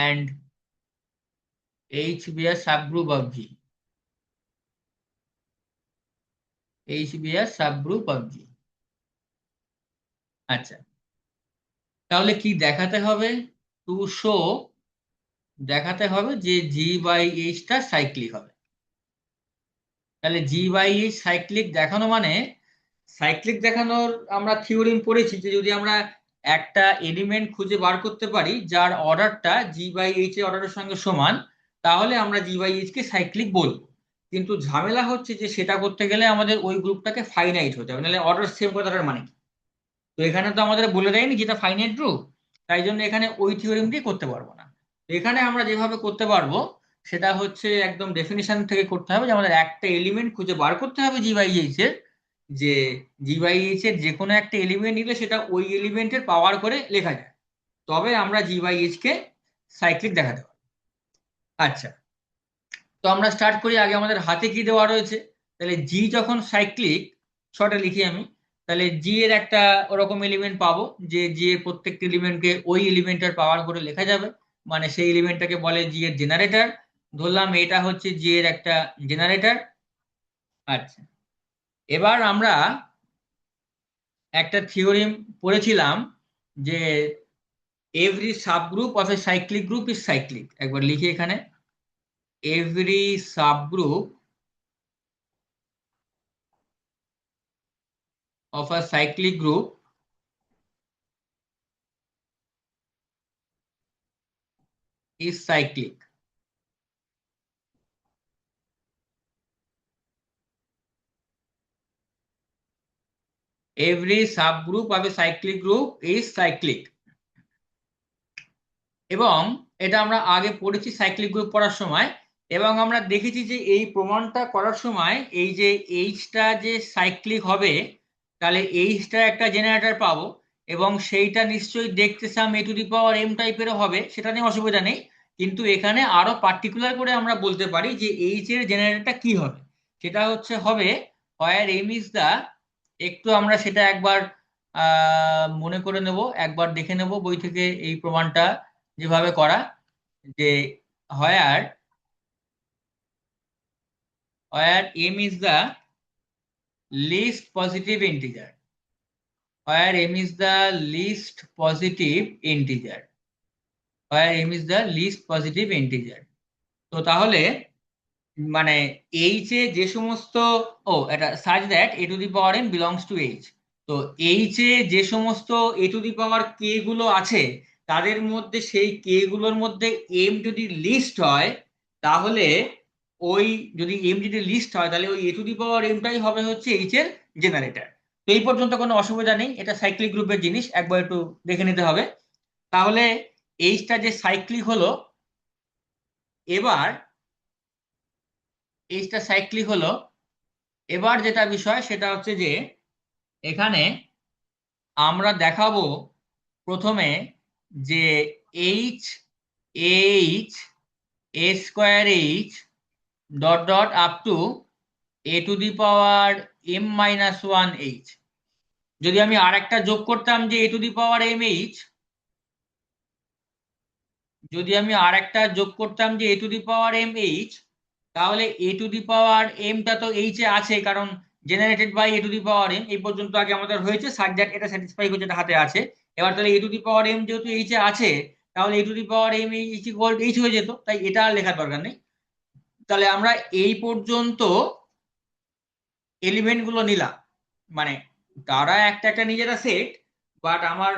and H be a subgroup of G. H be a subgroup of G. আচ্ছা, তাহলে কি দেখাতে হবে? টু শো, দেখাতে হবে যে জি বাই এইচটা সাইক্লিক হবে। তাহলে জি বাই এইচ সাইক্লিক দেখানো মানে, সাইক্লিক দেখানোর আমরা থিওরেম পড়েছি যে যদি আমরা একটা এলিমেন্ট খুঁজে বার করতে পারি যার অর্ডারটা জি বাই এইচ এর অর্ডারের সঙ্গে সমান, তাহলে আমরা জি বাই এইচ কে সাইক্লিক বলবো। কিন্তু ঝামেলা হচ্ছে যে সেটা করতে গেলে আমাদের ওই গ্রুপটাকে ফাইনাইট হতে হবে, নাহলে অর্ডার সেম কথাটার মানে কি? তো এখানে তো আমাদের বলে দেয়নি যেটা ফাইনাইট গ্রুপ, তাই জন্য এখানে ওই থিওরেম দিয়ে করতে পারবো না। তো এখানে আমরা যেভাবে করতে পারবো সেটা হচ্ছে একদম ডেফিনিশন থেকে করতে হবে, যে আমাদের একটা এলিমেন্ট খুঁজে বার করতে হবে জি বাই এইচ এর, যে জি বাই এইচ এর যে কোনো একটা এলিমেন্ট নিলে সেটা ওই এলিমেন্টের পাওয়ার করে লেখা যায়, তবে আমরা জি বাই এইচ কে সাইক্লিক দেখাতে পারবো। আচ্ছা, তো আমরা স্টার্ট করি। আগে আমাদের হাতে কি দেওয়া রয়েছে, তাহলে জি যখন সাইক্লিক, ছটা লিখি আমি, তাহলে জি এর একটা ওরকম এলিমেন্ট পাবো যে জি এর প্রত্যেকটা এলিমেন্টকে ওই এলিমেন্টের পাওয়ার করে লেখা যাবে, মানে সেই এলিমেন্টটাকে বলে জি এর জেনারেটর। ধরলাম এটা হচ্ছে জি এর একটা জেনারেটর। আচ্ছা, এবার আমরা একটা থিওরেম পড়েছিলাম যে every subgroup of A cyclic group is cyclic. একবার লিখি এখানে, every subgroup of a cyclic group is cyclic. Every subgroup of a cyclic group is cyclic. এবং এটা আমরা আগে পড়েছি সাইক্লিক গ্রুপ পড়ার সময়, এবং আমরা দেখেছি যে এই প্রমাণটা করার সময় এই যে এইচটা যে সাইক্লিক হবে, তাহলে এইচটা একটা জেনারেটর পাবো, এবং সেইটা নিশ্চয়ই দেখতে সাম a to the power M টাইপেরও হবে, সেটা নিয়ে অসুবিধা নেই। কিন্তু এখানে আরো পার্টিকুলার করে আমরা বলতে পারি যে এইচ এর জেনারেটরটা কি হবে, সেটা হচ্ছে হবে হোয়ার এম ইজ দা, একটু আমরা সেটা একবার মনে করে নেব, একবার দেখে নেব বই থেকে এই প্রমাণটা যেভাবে করা, যে where where m is the least positive integer, where m is the least positive integer, where m is the least positive integer. তো তাহলে মানে এইচ এ যে সমস্ত, ও এটা such that A to the power n belongs to H, তো H এ যে সমস্ত এ টু দি পাওয়ার কে গুলো আছে, তাদের মধ্যে সেই কে গুলোর মধ্যে এম যদি লিস্ট হয়, তাহলে ওই যদি এম যদি লিস্ট হয় তাহলে ওই এ টু দি পাওয়ার এমটাই হবে হচ্ছে এইচ এর জেনারেটর। তো এই পর্যন্ত কোনো অসুবিধা নেই, এটা সাইক্লিক গ্রুপের জিনিস, একবার একটু দেখে নিতে হবে। তাহলে এইচটা যে সাইক্লিক হলো, এবার এইচটা সাইক্লিক হলো, এবার যেটা বিষয় সেটা হচ্ছে যে এখানে আমরা দেখাবো প্রথমে যে H H a square H dot dot up to a to the power m minus one H, যদি আমি আর একটা যোগ করতাম যে a to the power M H, যদি আমি আর একটা যোগ করতাম যে a to the power M H, তাহলে এ টু দি পাওয়ার এমটা তো এইচ এ আছে, কারণ generated by A to the power M এই পর্যন্ত আগে আমাদের হয়েছে, সাজ দ্যাট এটা স্যাটিসফাই করছে, এটা হাতে আছে। এবার তাহলে a to the power m যেহেতু এইচ এ আছে, তাহলে a to the power M H equal H হয়ে যেত, তাই এটা আর লেখার দরকার নেই। তাহলে আমরা এই পর্যন্ত এলিমেন্ট গুলো নিলাম, মানে তারা একটা একটা নিজেরা সেট, বাট আমার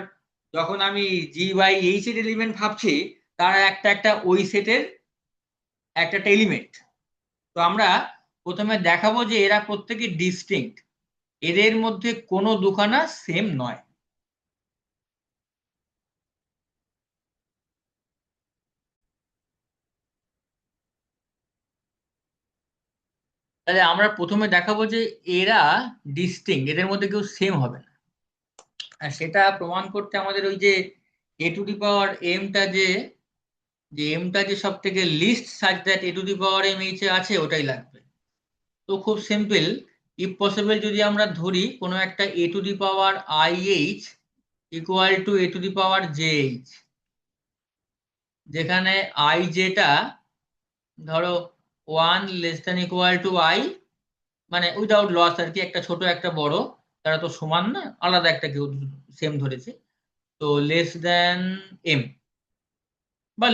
যখন আমি জি বাই এইচ এর এলিমেন্ট ভাবছি, তারা একটা একটা ওই সেটের একটা একটা এলিমেন্ট। তো আমরা প্রথমে দেখাবো যে এরা প্রত্যেকে ডিস্টিংক্ট, এদের মধ্যে কোনো দুখানা সেম নয়। তাহলে আমরা প্রথমে দেখাবো যে এরা ডিস্টিংক্ট, এদের মধ্যে কেউ সেম হবে না। আর সেটা প্রমাণ করতে আমাদের ওই যে এ টু দি পাওয়ার এমটা যে এমটা যে সব থেকে list such that A to the power M H এ আছে ওটাই লাগবে। তো খুব সিম্পল, ইফ পসিবল যদি আমরা ধরি কোনো একটা a to the power i H equal to a to the power j H, যেখানে আই যেটা ধরো 1 < i, মানে উইদাউট লস আর কি, একটা ছোট একটা বড়, তারা তো সমান না, আলাদা একটা কেউ সেম ধরেছে, তো m বা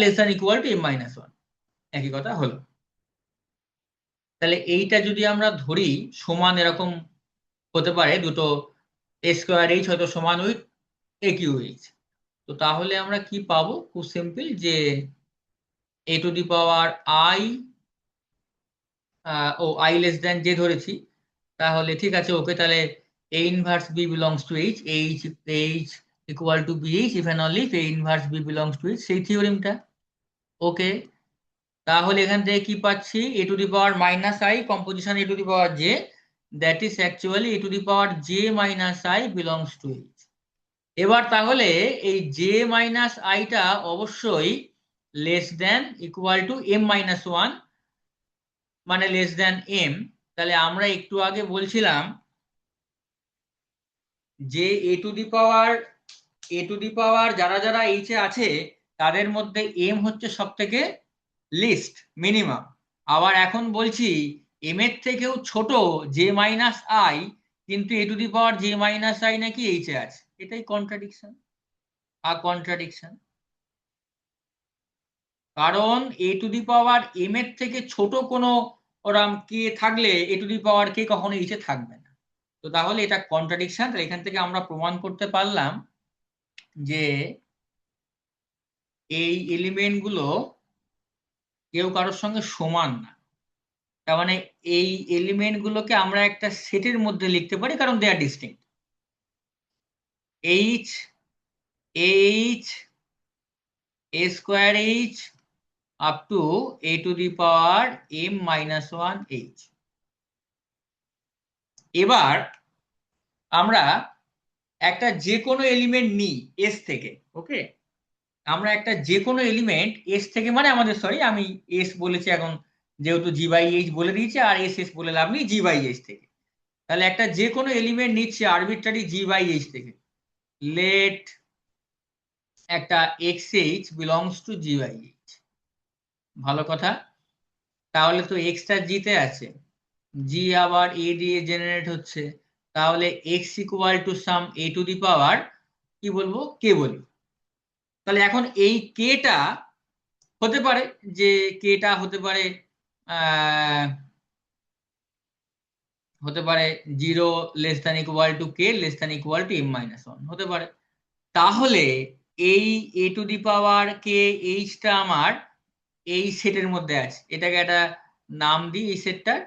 m-1, একই কথা হলো। তাহলে এইটা যদি আমরা ধরি সমান এরকম হতে পারে, দুটো এ স্কোয়ার এইচ হয়তো সমান উইথ এ কিউ এইচ, তো তাহলে আমরা কি পাবো? খুব সিম্পল, যে a to the power i, i j ধরেছি, তাহলে ঠিক আছে, ওকে, তাহলে a inverse b belongs to h equal to bh if and only if a inverse b belongs to h, সেই থিওরেমটা। ওকে, তাহলে এখান থেকে কি পাচ্ছি? A to the power minus i composition a to the power j, that is actually a to the power j minus i belongs to H. এবার তাহলে এই জে মাইনাস আইটা অবশ্যই less than equal to m-1, মানে m। তাহলে আমরা একটু আগে বলছিলাম যে এ টু দি পাওয়ার যারা যারা এইচে আছে তাদের মধ্যে এম হচ্ছে সব থেকে লিস্ট, মিনিমাম। আবার এখন বলছি এম এর থেকেও ছোট জে মাইনাস আই, কিন্তু a to the power j minus i নাকি এইচে আছে। এটাই কন্ট্রাডিকশন। আর কন্ট্রাডিকশন, কারণ এ টু দি পাওয়ার এম এর থেকে ছোট কোনো ওরম কে থাকলে এ টু দি পাওয়ার কে কখনো এইচে থাকবে না। তো তাহলে এটা কন্ট্রাডিকশন। এখান থেকে আমরা প্রমাণ করতে পারলাম যে এই এলিমেন্ট গুলো কেউ কারোর সঙ্গে সমান না। তার মানে এই এলিমেন্ট গুলোকে আমরা একটা সেটের মধ্যে লিখতে পারি, কারণ they are distinct. H H a square H up to a to the power m-1 H. এবার আমরা একটা যে কোনো এলিমেন্ট নিই এস থেকে। ওকে, আমরা একটা যে কোনো এলিমেন্ট এস থেকে, মানে আমাদের, সরি আমি এস বলেছি এখন, যেহেতু জি বাই এইচ বলে দিয়েছি, আর এস এস বলে লাভ নেই, জি বাই এইচ থেকে। তাহলে একটা যে কোনো এলিমেন্ট নিচ্ছে আরবিট্রারি জি বাই এইচ থেকে, লেট একটা X H belongs to G by H. ভালো কথা, তাহলে তো এক্সটা জিতে আছে, জি আবার এ দিয়ে জেনারেট হচ্ছে, তাহলে x equal to some a to the power কি বলবো, কে বলবো। তাহলে এখন এই কেটা হতে পারে, যে কেটা হতে পারে 0 < k < m-1 হতে পারে। তাহলে এই এ টু দি পাওয়ার কে এইচটা আমার এই সেটের মধ্যে আছে, এটাকে একটা নাম দিই এই সেটটার,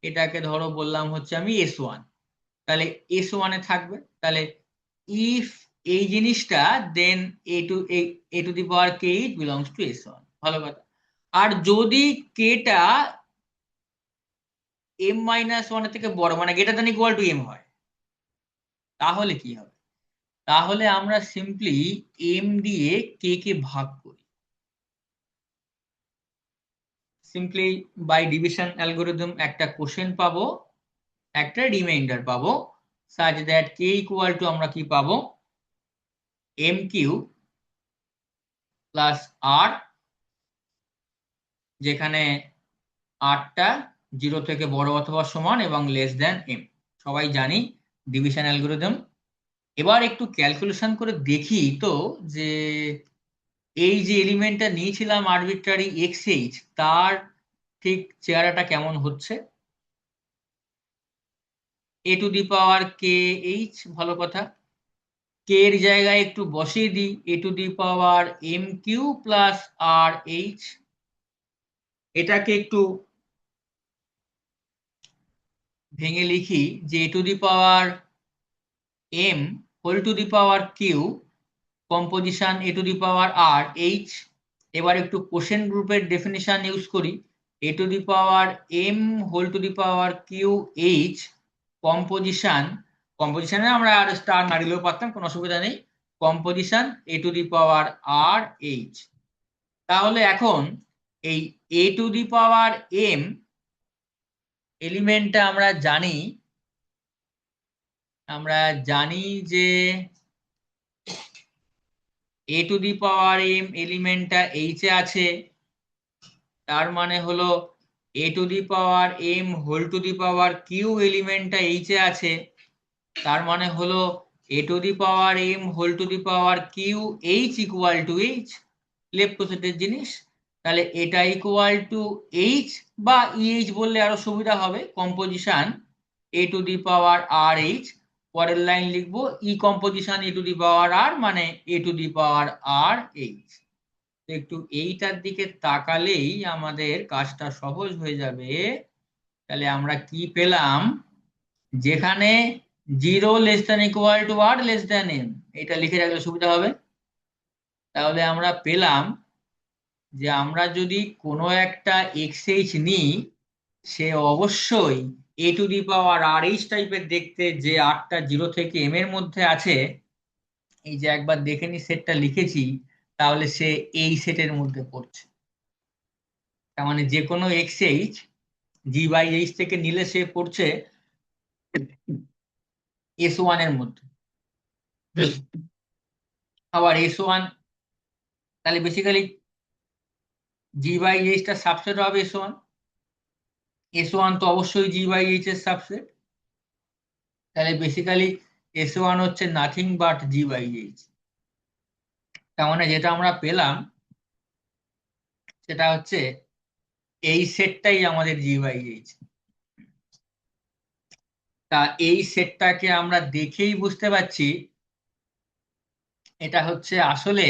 এটাকে ধরো বললাম হচ্ছে আমি S1। তাহলে S1 এ থাকবে। তাহলে ইফ এই জিনিসটা, then a to the power k H belongs to S1। ভালো কথা। আর যদি কেটা m-1 এর থেকে বড়, মানে greater than equal to m হয়, তাহলে কি হবে? তাহলে আমরা সিম্পলি m দিয়ে কে কে ভাগ করি, সিম্পলি বাই ডিভিশন অ্যালগোরিদম একটা কোশ্চেন পাবো, একটা রিমাইন্ডার পাবো, such that K equal to আমরা কি পাবো, m³ প্লাস r, যেখানে rটা 0 থেকে বড় অথবা সমান এবং m। সবাই জানি ডিভিশন অ্যালগোরিদম। এবার একটু ক্যালকুলেশন করে দেখি তো, যে এই যে এলিমেন্টটা নিয়েছিলাম আরবিট্রারি এক্স এইচ, তার ঠিক চেহারাটা কেমন হচ্ছে। A to the power k H, ভালো কথা, কে এর জায়গায় একটু বসিয়ে দিই a to the power m³ plus r H. এটাকে একটু ভেঙে লিখি যে a to the power m whole to the power q composition a to the power R H. এবার একটু কোশেন্ট গ্রুপের ডেফিনিশন ইউজ করি। A to the power m whole to the power q H composition, কম্পোজিশনে আমরা আর star না দিলেও পারতাম, কোনো অসুবিধা নেই, composition a to the power R H. তাহলে এখন এই a to the power m এলিমেন্টটা আমরা জানি যে a to the power m এলিমেন্টটা এইচ এ আছে। তার মানে হলো a to the power m whole to the power q এলিমেন্টটা এইচ এ আছে। তার মানে হলো a to the power m whole to the power q H equal to H, left কোসেটের জিনিস। তাহলে এটা ইকুয়াল টু এইচ বা ইএইচ বললে আরো সুবিধা হবে, composition a to the power R H. পরের লাইন লিখবো ই composition a to the power আর মানে এ to the power R H. একটু এইটার দিকে তাকালেই আমাদের কাজটা সহজ হয়ে যাবে। তাহলে আমরা কি পেলাম, যেখানে 0 <= r m, এটা লিখে রাখলে সুবিধা হবে। তাহলে আমরা পেলাম যে আমরা যদি কোনো একটা এক্সএইচ নিই, সে অবশ্যই এ to the power R H টাইপের দেখতে, যে আরটা 0 থেকে এম এর মধ্যে আছে। এই যে একবার দেখে নি সেটটা লিখেছি, তাহলে সে এই সেটের মধ্যে পড়ছে। তার মানে যে কোনো এক্সএইচ জি/এইচ থেকে নিলে সে পড়ছে S1 এর মধ্যে। আবার S1 তাহলে বেসিক্যালি জি/এইচটা সাবসেট হবে S1। S1 তো অবশ্যই জি/এইচ এর সাবসেট। তাহলে বেসিক্যালি S1 হচ্ছে নাথিং বাট জি/এইচ। তার মানে যেটা আমরা পেলাম সেটা হচ্ছে এই সেটটাই আমাদের জি/এইচ। তা এই সেটটাকে আমরা দেখেই বুঝতে পারছি এটা হচ্ছে আসলে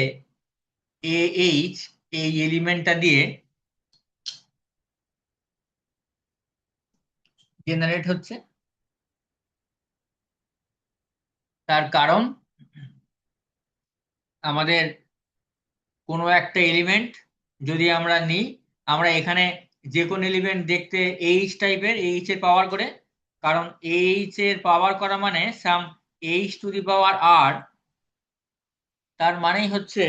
এইচ এই এলিমেন্টটা দিয়ে জেনারেট হচ্ছে। তার কারণ আমাদের কোনো একটা এলিমেন্ট যদি আমরা নিই, আমরা এখানে যে কোনো এলিমেন্ট দেখতে এইচ টাইপের, এইচ এর পাওয়ার করে, কারণ এইচ এর পাওয়ার করা মানে সাম এইচ টু দি পাওয়ার আর, তার মানেই হচ্ছে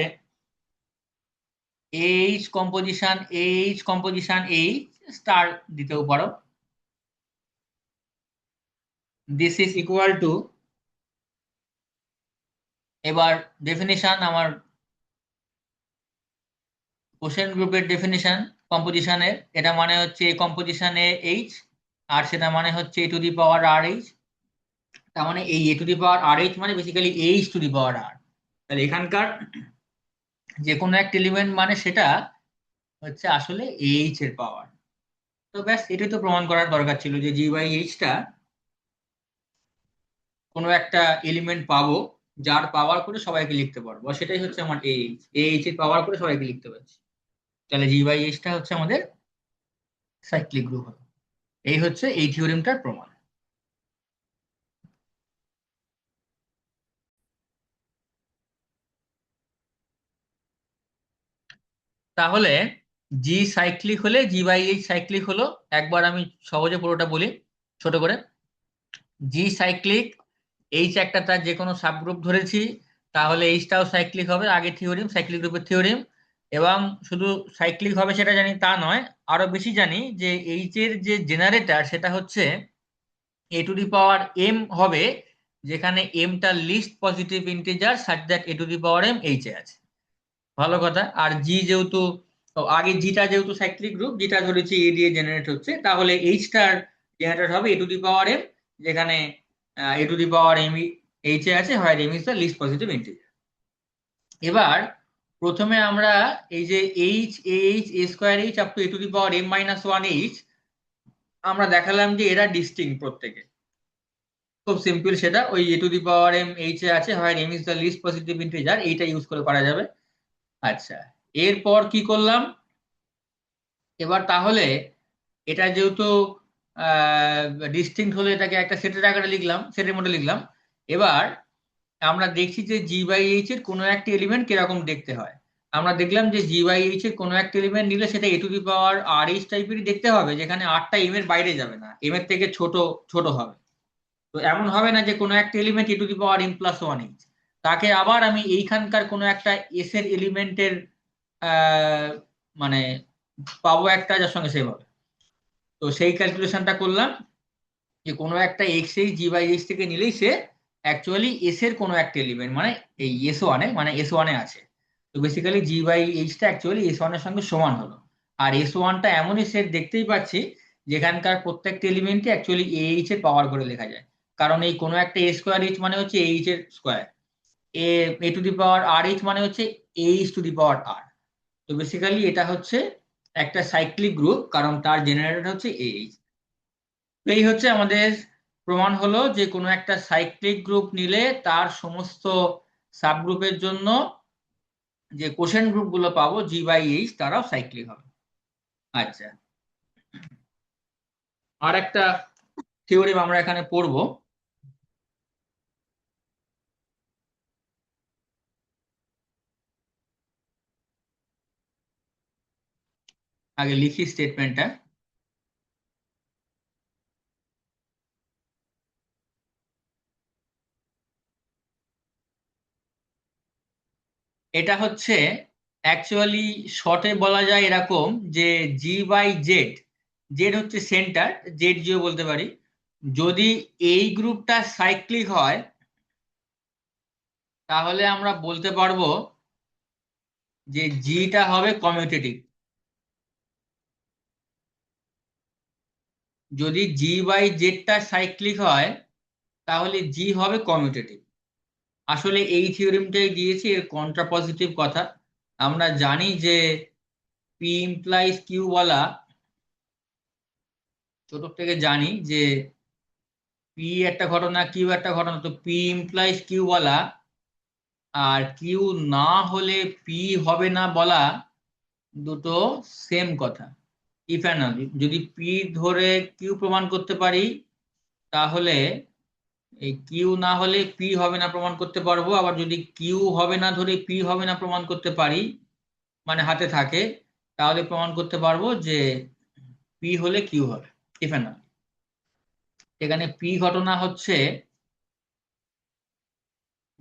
এইচ কম্পোজিশন এইচ স্টার দিতেও পারো। দিস ইজ ইকুয়াল টু, এবার ডেফিনিশন আমার কোশেন্ট গ্রুপের ডেফিনিশন কম্পোজিশনের, এটা মানে হচ্ছে কম্পোজিশনে এইচ, আর সেটা মানে হচ্ছে a to the power R H. তার মানে এই a to the power R H মানে basically H to the power r. তাহলে এখানকার যে কোনো একটা এলিমেন্ট মানে সেটা হচ্ছে আসলে এইচ এর পাওয়ার। তো ব্যাস এটাই তো প্রমাণ করার দরকার ছিল যে জি/এইচটা কোনো একটা এলিমেন্ট পাবো যার পাওয়ার করে সবাইকে লিখতে পারবো, আর সেটাই হচ্ছে আমার এইচ, এইচ এর পাওয়ার করে সবাইকে লিখতে পারছি। তাহলে জি/এইচটা হচ্ছে আমাদের সাইক্লিক গ্রুপ হবে। এই হচ্ছে এই থিওরেমটার প্রমাণ। তাহলে জি সাইক্লিক হলে জি/এইচ সাইক্লিক হলো। একবার আমি সহজে পুরোটা বলি ছোট করে। জি সাইক্লিক, এইচ একটা তার যে কোনো সাবগ্রুপ ধরেছি, তাহলে এইচটাও সাইক্লিক হবে, আগে থিওরিম সাইক্লিক গ্রুপের থিওরিম। এবং শুধু সাইক্লিক হবে সেটা জানি তা নয়, আরো বেশি জানি যে এইচ এর যে জেনারেটর সেটা হচ্ছে a to the power m হবে, যেখানে এমটা least positive integer such that A to the power M H এ আছে। ভালো কথা। আর জি যেহেতু আগে জিটা যেহেতু সাইক্লিক গ্রুপ, যেটা ধরেছি এ দিয়ে জেনারেট হচ্ছে, তাহলে এইচটার জেনারেটর হবে এ টু দি পাওয়ার এম, যেখানে a to the power M H এ আছে, হয় m is the least positive integer. এবার প্রথমে আমরা এই যে H a square H up to a to the power m-1 H, আমরা দেখালাম যে এরা ডিস্টিংক্ট প্রত্যেকে। খুব সিম্পল, সেটা ওই a to the power M H এ আছে, হয় m is the least positive integer, এইটা ইউজ করে করা যাবে। আচ্ছা, এরপর কি করলাম, এবার তাহলে এটা যেহেতু ডিস্টিংক্ট হলে এটাকে একটা সেটের আকারে লিখলাম, সেটের মধ্যে লিখলাম। এবার আমরা দেখছি যে জি বাই এইচ এর কোনো একটা এলিমেন্ট কিরকম দেখতে হয়। আমরা দেখলাম যে জি বাই এইচ এর কোনো একটা এলিমেন্ট নিলে সেটা এ to the power R H টাইপেরই দেখতে হবে, যেখানে আরটা এম এর বাইরে যাবে না, এম এর থেকে ছোট ছোট হবে। তো এমন হবে না যে কোনো একটা element A to the power M plus one H, তাকে আবার আমি এইখানকার কোনো একটা এস এর এলিমেন্টের মানে পাবো একটা যার সঙ্গে সেভ হবে। তো সেই ক্যালকুলেশনটা করলাম যে কোনো একটা X H G by H থেকে নিলেই সে অ্যাকচুয়ালি এস এর কোনো একটা এলিমেন্ট, মানে এই এস ওয়ানে, মানে এস ওয়ানে আছে। তো বেসিক্যালি জি বাই এইচটা অ্যাকচুয়ালি এস ওয়ানের সঙ্গে সমান হলো। আর এস ওয়ানটা এমনই সেট দেখতেই পাচ্ছি যেখানকার প্রত্যেকটা এলিমেন্টই অ্যাকচুয়ালি এ এইচ এর পাওয়ার করে লেখা যায়। কারণ এই কোনো একটা এ স্কোয়ার এইচ মানে হচ্ছে এইচ এর square, A A to the power R H মানে হচ্ছে এইচ টু দি পাওয়ার আর। তো বেসিক্যালি এটা হচ্ছে একটা সাইক্লিক গ্রুপ, কারণ তার জেনারেটর হচ্ছে এইচ। এই হচ্ছে আমাদের প্রমাণ হলো যে কোনো একটা সাইক্লিক গ্রুপ নিলে তার সমস্ত সাবগ্রুপের জন্য যে কোশেন্ট গ্রুপগুলো পাবো জি বাই এইচ তারাও সাইক্লিক হবে। আচ্ছা, আর একটা থিওরেম আমরা এখানে পড়বো। আগে লিখি স্টেটমেন্টটা। এটা হচ্ছে অ্যাকচুয়ালি শর্টে বলা যায় এরকম যে জি বাই জেড, জেড হচ্ছে সেন্টার, জেড জিও বলতে পারি। যদি এই গ্রুপটা সাইক্লিক হয় তাহলে আমরা বলতে পারবো যে জিটা হবে কমিউটেটিভ। যদি জি বাই জেডটা সাইক্লিক হয় তাহলে জি হবে কমিউটেটিভ। আসলে এই থিওরেমটাই দিয়েছি, এর কন্ট্রাপজিটিভ কথা। আমরা জানি যে পি ইমপ্লাইজ কিউ বলা, ছোট থেকে জানি যে পি একটা ঘটনা কিউ একটা ঘটনা, তো পি ইমপ্লাইজ কিউ বলা আর কিউ না হলে পি হবে না বলা দুটো সেম কথা। ইফ অ্যান্ড অনলি যদি পি ধরে কিউ প্রমাণ করতে পারি তাহলে এই কিউ না হলে পি হবে না প্রমাণ করতে পারবো, আবার যদি কিউ হবে না ধরে পি হবে না প্রমাণ করতে পারি, মানে হাতে থাকে, তাহলে প্রমাণ করতে পারবো যে পি হলে কিউ হবে। ইফ এন্ড অনলি এখানে পি ঘটনা হচ্ছে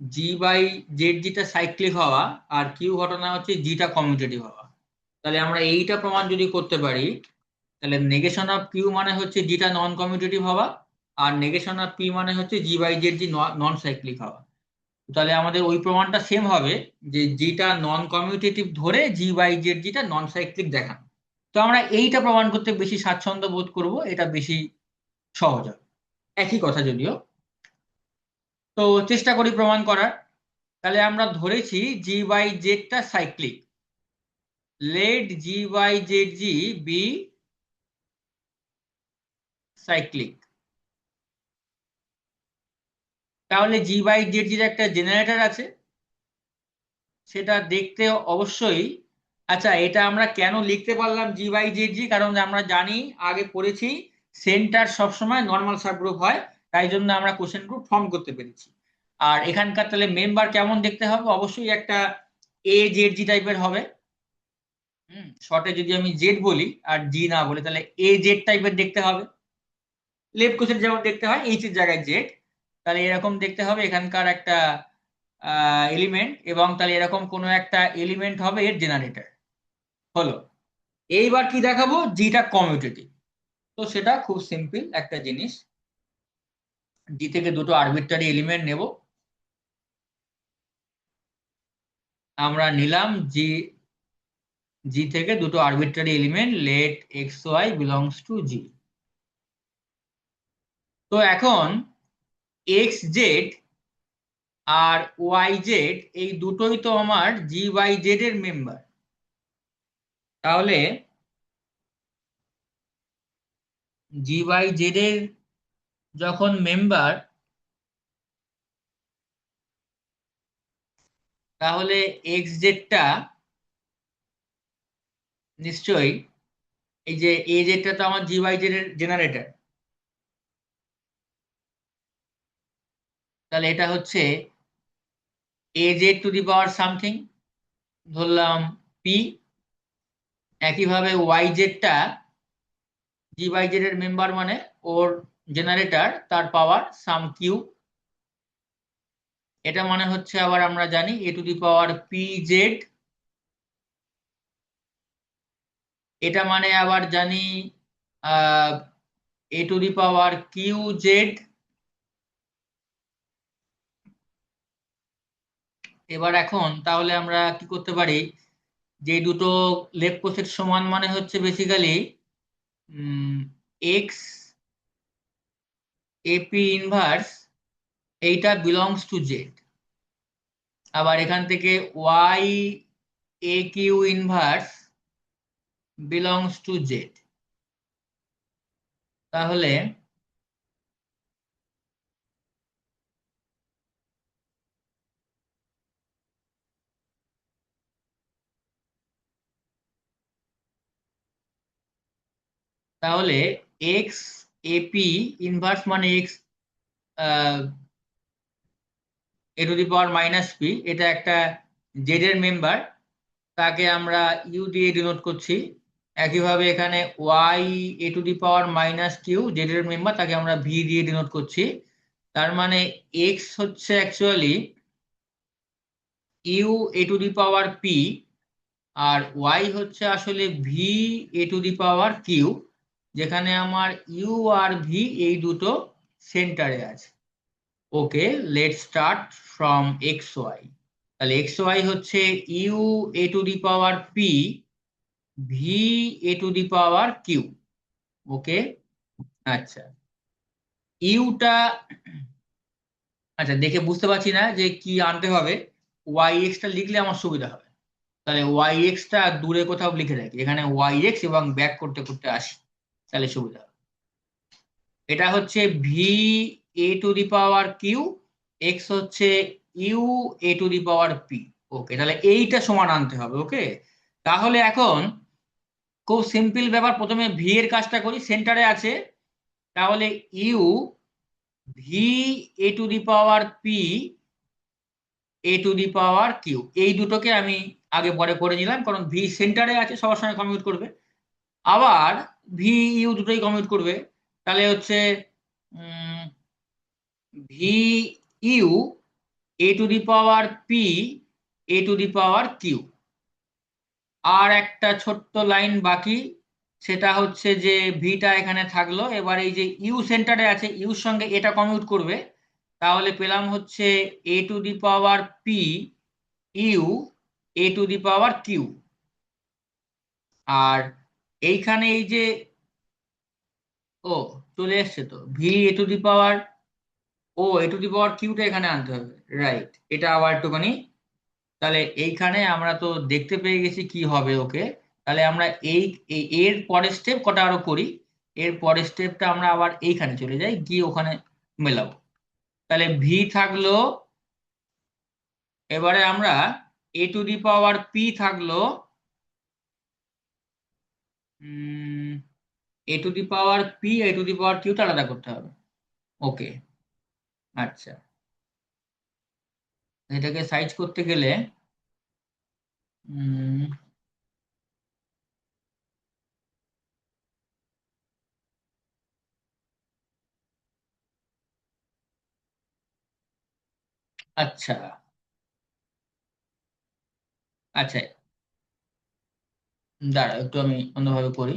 জি বাই জেড জিটা সাইক্লিক হওয়া, আর কিউ ঘটনা হচ্ছে জিটা কমিউটেটিভ হওয়া। তাহলে আমরা এইটা প্রমাণ যদি করতে পারি তাহলে নেগেশন অফ কিউ মানে হচ্ছে জিটা নন কমিউটেটিভ হওয়া, আর নেগেশন অফ পি মানে হচ্ছে G by Z G non cyclic হওয়া। তাহলে আমাদের ওই প্রমাণটা সেম হবে যে জিটা নন কমিউটেটিভ ধরে জি বাই জেড জিটা নন সাইক্লিক দেখানো। তো আমরা এইটা প্রমাণ করতে বেশি স্বাচ্ছন্দ্য বোধ করব, এটা বেশি সহজ হবে। একই কথা যদিও। তো চেষ্টা করি প্রমাণ করার। তাহলে আমরা ধরেছি জি বাই জেডটা cyclic, let G by Z G be cyclic. তাহলে জি বাই জেড জির একটা জেনারেটর আছে, সেটা দেখতে অবশ্যই। আচ্ছা, এটা আমরা কেন লিখতে পারলাম জি বাই জেড জি, কারণ আমরা জানি, আগে পড়েছি, সেন্টার সবসময় নর্মাল সাবগ্রুপ হয়, তাই জন্য আমরা কোশ্চেন গ্রুপ ফর্ম করতে পেরেছি। আর এখানকার তাহলে মেম্বার কেমন দেখতে হবে, অবশ্যই একটা এ জেড জি টাইপের হবে। শর্টে যদি আমি জেড বলি আর জি না বলি তাহলে এ জেড টাইপের দেখতে হবে। লেফট কোশ্চেন যেমন দেখতে হয় এইচ এর জায়গায় জেড, তাহলে এরকম দেখতে হবে এখানকার একটা এলিমেন্ট, এবং তাহলে এরকম কোনো একটা এলিমেন্ট হবে এর জেনারেটর হলো। এইবার কি দেখাবো, জিটা কমিউটেটিভ। তো সেটা খুব সিম্পল একটা জিনিস। জি থেকে দুটো আরবিট্রারি এলিমেন্ট নেব। আমরা নিলাম জি, জি থেকে দুটো arbitrary element, let x y belongs to G. তো এখন এক্স জেড আর ওয়াই জেড এই দুটোই তো আমার জি বাই জেড এর মেম্বার। তাহলে জি বাই জেড এর যখন মেম্বার, তাহলে এক্স জেডটা নিশ্চয়ই, এই যে এ জেডটা তো আমার জি বাই জেড এর জেনারেটর, তাহলে এটা হচ্ছে A Z two the power something, ধরলাম পি। একইভাবে ওয়াই জেডটা জি বাই জেড এর মেম্বার মানে ওর জেনারেটর, তার পাওয়ার সাম কিউ। এটা মানে হচ্ছে আবার আমরা জানি a to the power p Z. এটা মানে আবার জানি ah a to the power q Z. এবার এখন তাহলে আমরা কি করতে পারি, যে দুটো লেফট কোসেট সমান মানে হচ্ছে বেসিক্যালি এক্স এপি ইনভার্স এইটা বিলংস টু জেড। আবার এখান থেকে Y A Q inverse belongs to Z. তাহলে তাহলে এক্স এপি ইনভার্স মানে X A to the power minus P, এটা একটা জেড এর মেম্বার, তাকে আমরা ইউ দিয়ে ডিনোট করছি। একইভাবে এখানে Y A to the power minus Q Z এর মেম্বার, তাকে আমরা ভি দিয়ে ডিনোট করছি। তার মানে এক্স হচ্ছে actually u a to the power p, আর ওয়াই হচ্ছে আসলে v a to the power q, যেখানে আমার ইউ আর ভি এই দুটো সেন্টারে আছে। Okay, let start from x y. তাহলে এক্স ওয়াই হচ্ছে u a to the power p v a to the power q. Okay, আচ্ছা। ইউটা, আচ্ছা দেখে বুঝতে পারছি না যে কি আনতে হবে। ওয়াই এক্সটা লিখলে আমার সুবিধা হবে। তাহলে ওয়াই এক্সটা দূরে কোথাও লিখে রাখি, এখানে ওয়াই এক্স এবং ব্যাক করতে করতে আসি, তাহলে সুবিধা হবে। এটা হচ্ছে v a to the power q, x হচ্ছে u a to the power p. Okay, তাহলে এইটা সমান আনতে হবে। ওকে, তাহলে এখন খুব সিম্পল ব্যাপার, প্রথমে ভি এর কাজটা করি, সেন্টারে আছে। তাহলে u v a to the power p a to the power q, এই দুটোকে আমি আগে পরে করে নিলাম, কারণ ভি সেন্টারে আছে, সবার সঙ্গে কমিউট করবে। আবার ভি ইউ দুটোই কমিউট করবে। তাহলে হচ্ছে v u a to the power p a to the power q. আর একটা ছোট্ট লাইন বাকি, সেটা হচ্ছে যে ভিটা এখানে থাকলো, এবার এই যে ইউ সেন্টারে আছে ইউর সঙ্গে এটা কমিউট করবে। তাহলে পেলাম হচ্ছে a to the power p u a to the power q. আর এইখানে এই যে, ও চলে এসছে তো v a to the power, ও এ টু দি পাওয়ার কিউটা এখানে আনতে হবে, রাইট। এটা আবার একটুখানি, তাহলে এইখানে আমরা তো দেখতে পেয়ে গেছি কি হবে। ওকে, তাহলে আমরা এর পরের স্টেপ কটা আরো করি। এর পরের স্টেপটা আমরা আবার এইখানে চলে যাই, গিয়ে ওখানে মেলাবো। তাহলে ভি থাকলো, এবারে আমরা এ টু দি পাওয়ার পি থাকলো, a to the power p a to the power কিউটা আলাদা করতে হবে। ওকে, আচ্ছা। এটাকে সাইজ করতে গেলে উম, আচ্ছা, আচ্ছা, দাঁড়া একটু আমি অন্যভাবে করি।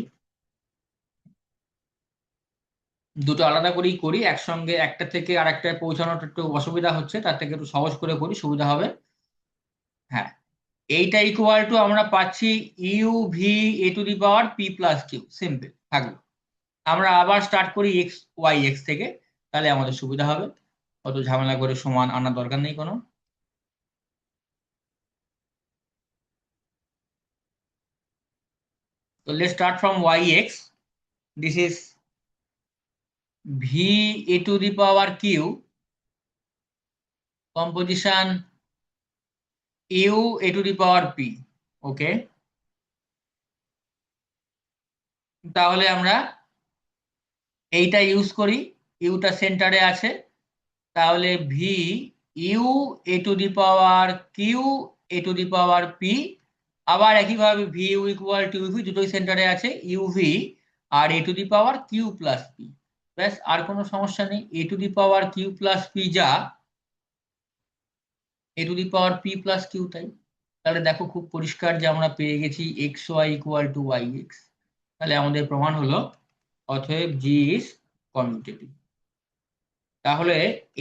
দুটো আলাদা করেই করি, একসঙ্গে একটা থেকে আরেকটায় পৌঁছানোটা একটু অসুবিধা হচ্ছে, তার থেকে একটু সহজ করে করি, সুবিধা হবে। হ্যাঁ, এইটা ইকুয়াল টু আমরা পাচ্ছি u v a to the power p plus q, simple থাকলো। আমরা আবার স্টার্ট করি এক্স ওয়াই এক্স থেকে, তাহলে আমাদের সুবিধা হবে, অত ঝামেলা করে সমান আনার দরকার নেই কোনো। তো let's start from y x. This is v a to the power q composition u a to the power p. Okay, তাহলে আমরা এইটা ইউজ করি, ইউটা সেন্টারে আছে। তাহলে v u a to the power q a to the power p, আবার একইভাবে v u equal to u v, দুটোই সেন্টারে আছে, ইউভি আর a to the power q plus p. ব্যাস, আর কোনো সমস্যা নেই। এ to the power q plus p যা, a to the power p plus q তাই। তাহলে দেখো খুব পরিষ্কার যে আমরা পেয়ে গেছি x y equal to y x. তাহলে আমাদের প্রমাণ হলো অতএব জি ইজ কমিউটেটিভ। তাহলে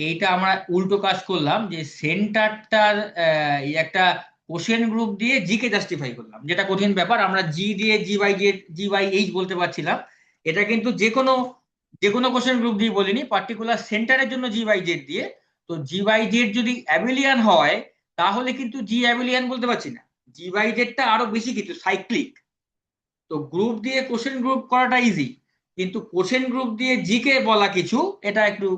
এইটা আমরা উল্টো কাজ করলাম, যে সেন্টারটার একটা কোশেন্ট গ্রুপ দিয়ে জি কে জাস্টিফাই করলাম, যেটা কঠিন ব্যাপার। আমরা জি দিয়ে জি বাই এইচ বলতে পারছিলাম, এটা কিন্তু যে কোনো কোশেন্ট গ্রুপ দিয়ে বলিনি, পার্টিকুলার সেন্টারের জন্য জি বাই জেড দিয়ে। তো জি বাই জেড যদি অ্যাবিলিয়ান হয়, তাহলে কিন্তু জি অ্যাবিলিয়ান বলতে পারছি না। জি বাই জেডটা আরো বেশি কিছু, সাইক্লিক। তো গ্রুপ দিয়ে কোশ্চেন গ্রুপ করাটা ইজি, কিন্তু কোশ্চেন গ্রুপ দিয়ে জি কে বলা কিছু, এটা একটু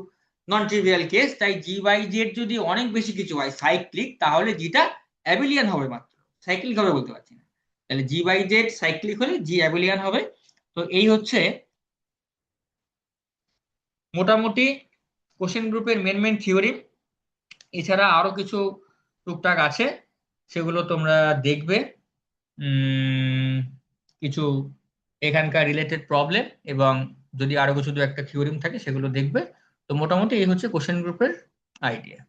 নন ট্রিভিয়াল কেস। তাই জি বাই জেড যদি অনেক বেশি কিছু হয় সাইক্লিক, তাহলে জিটা অ্যাবিলিয়ান হবে মাত্র, সাইক্লিক হবে বলতে পারছি না। তাহলে জি বাই জেড সাইক্লিক হলে জি অ্যাবিলিয়ান হবে। তো এই হচ্ছে মোটামুটি কোশ্চেন গ্রুপের মেন মেন থিওরি। এছাড়া আরো কিছু টুকটাক আছে, সেগুলো তোমরা দেখবে। উম, কিছু এখানকার রিলেটেড প্রবলেম, এবং যদি আরো কিছু দু একটা থিওরিম থাকে সেগুলো দেখবে। তো মোটামুটি এই হচ্ছে কোশ্চেন গ্রুপের আইডিয়া।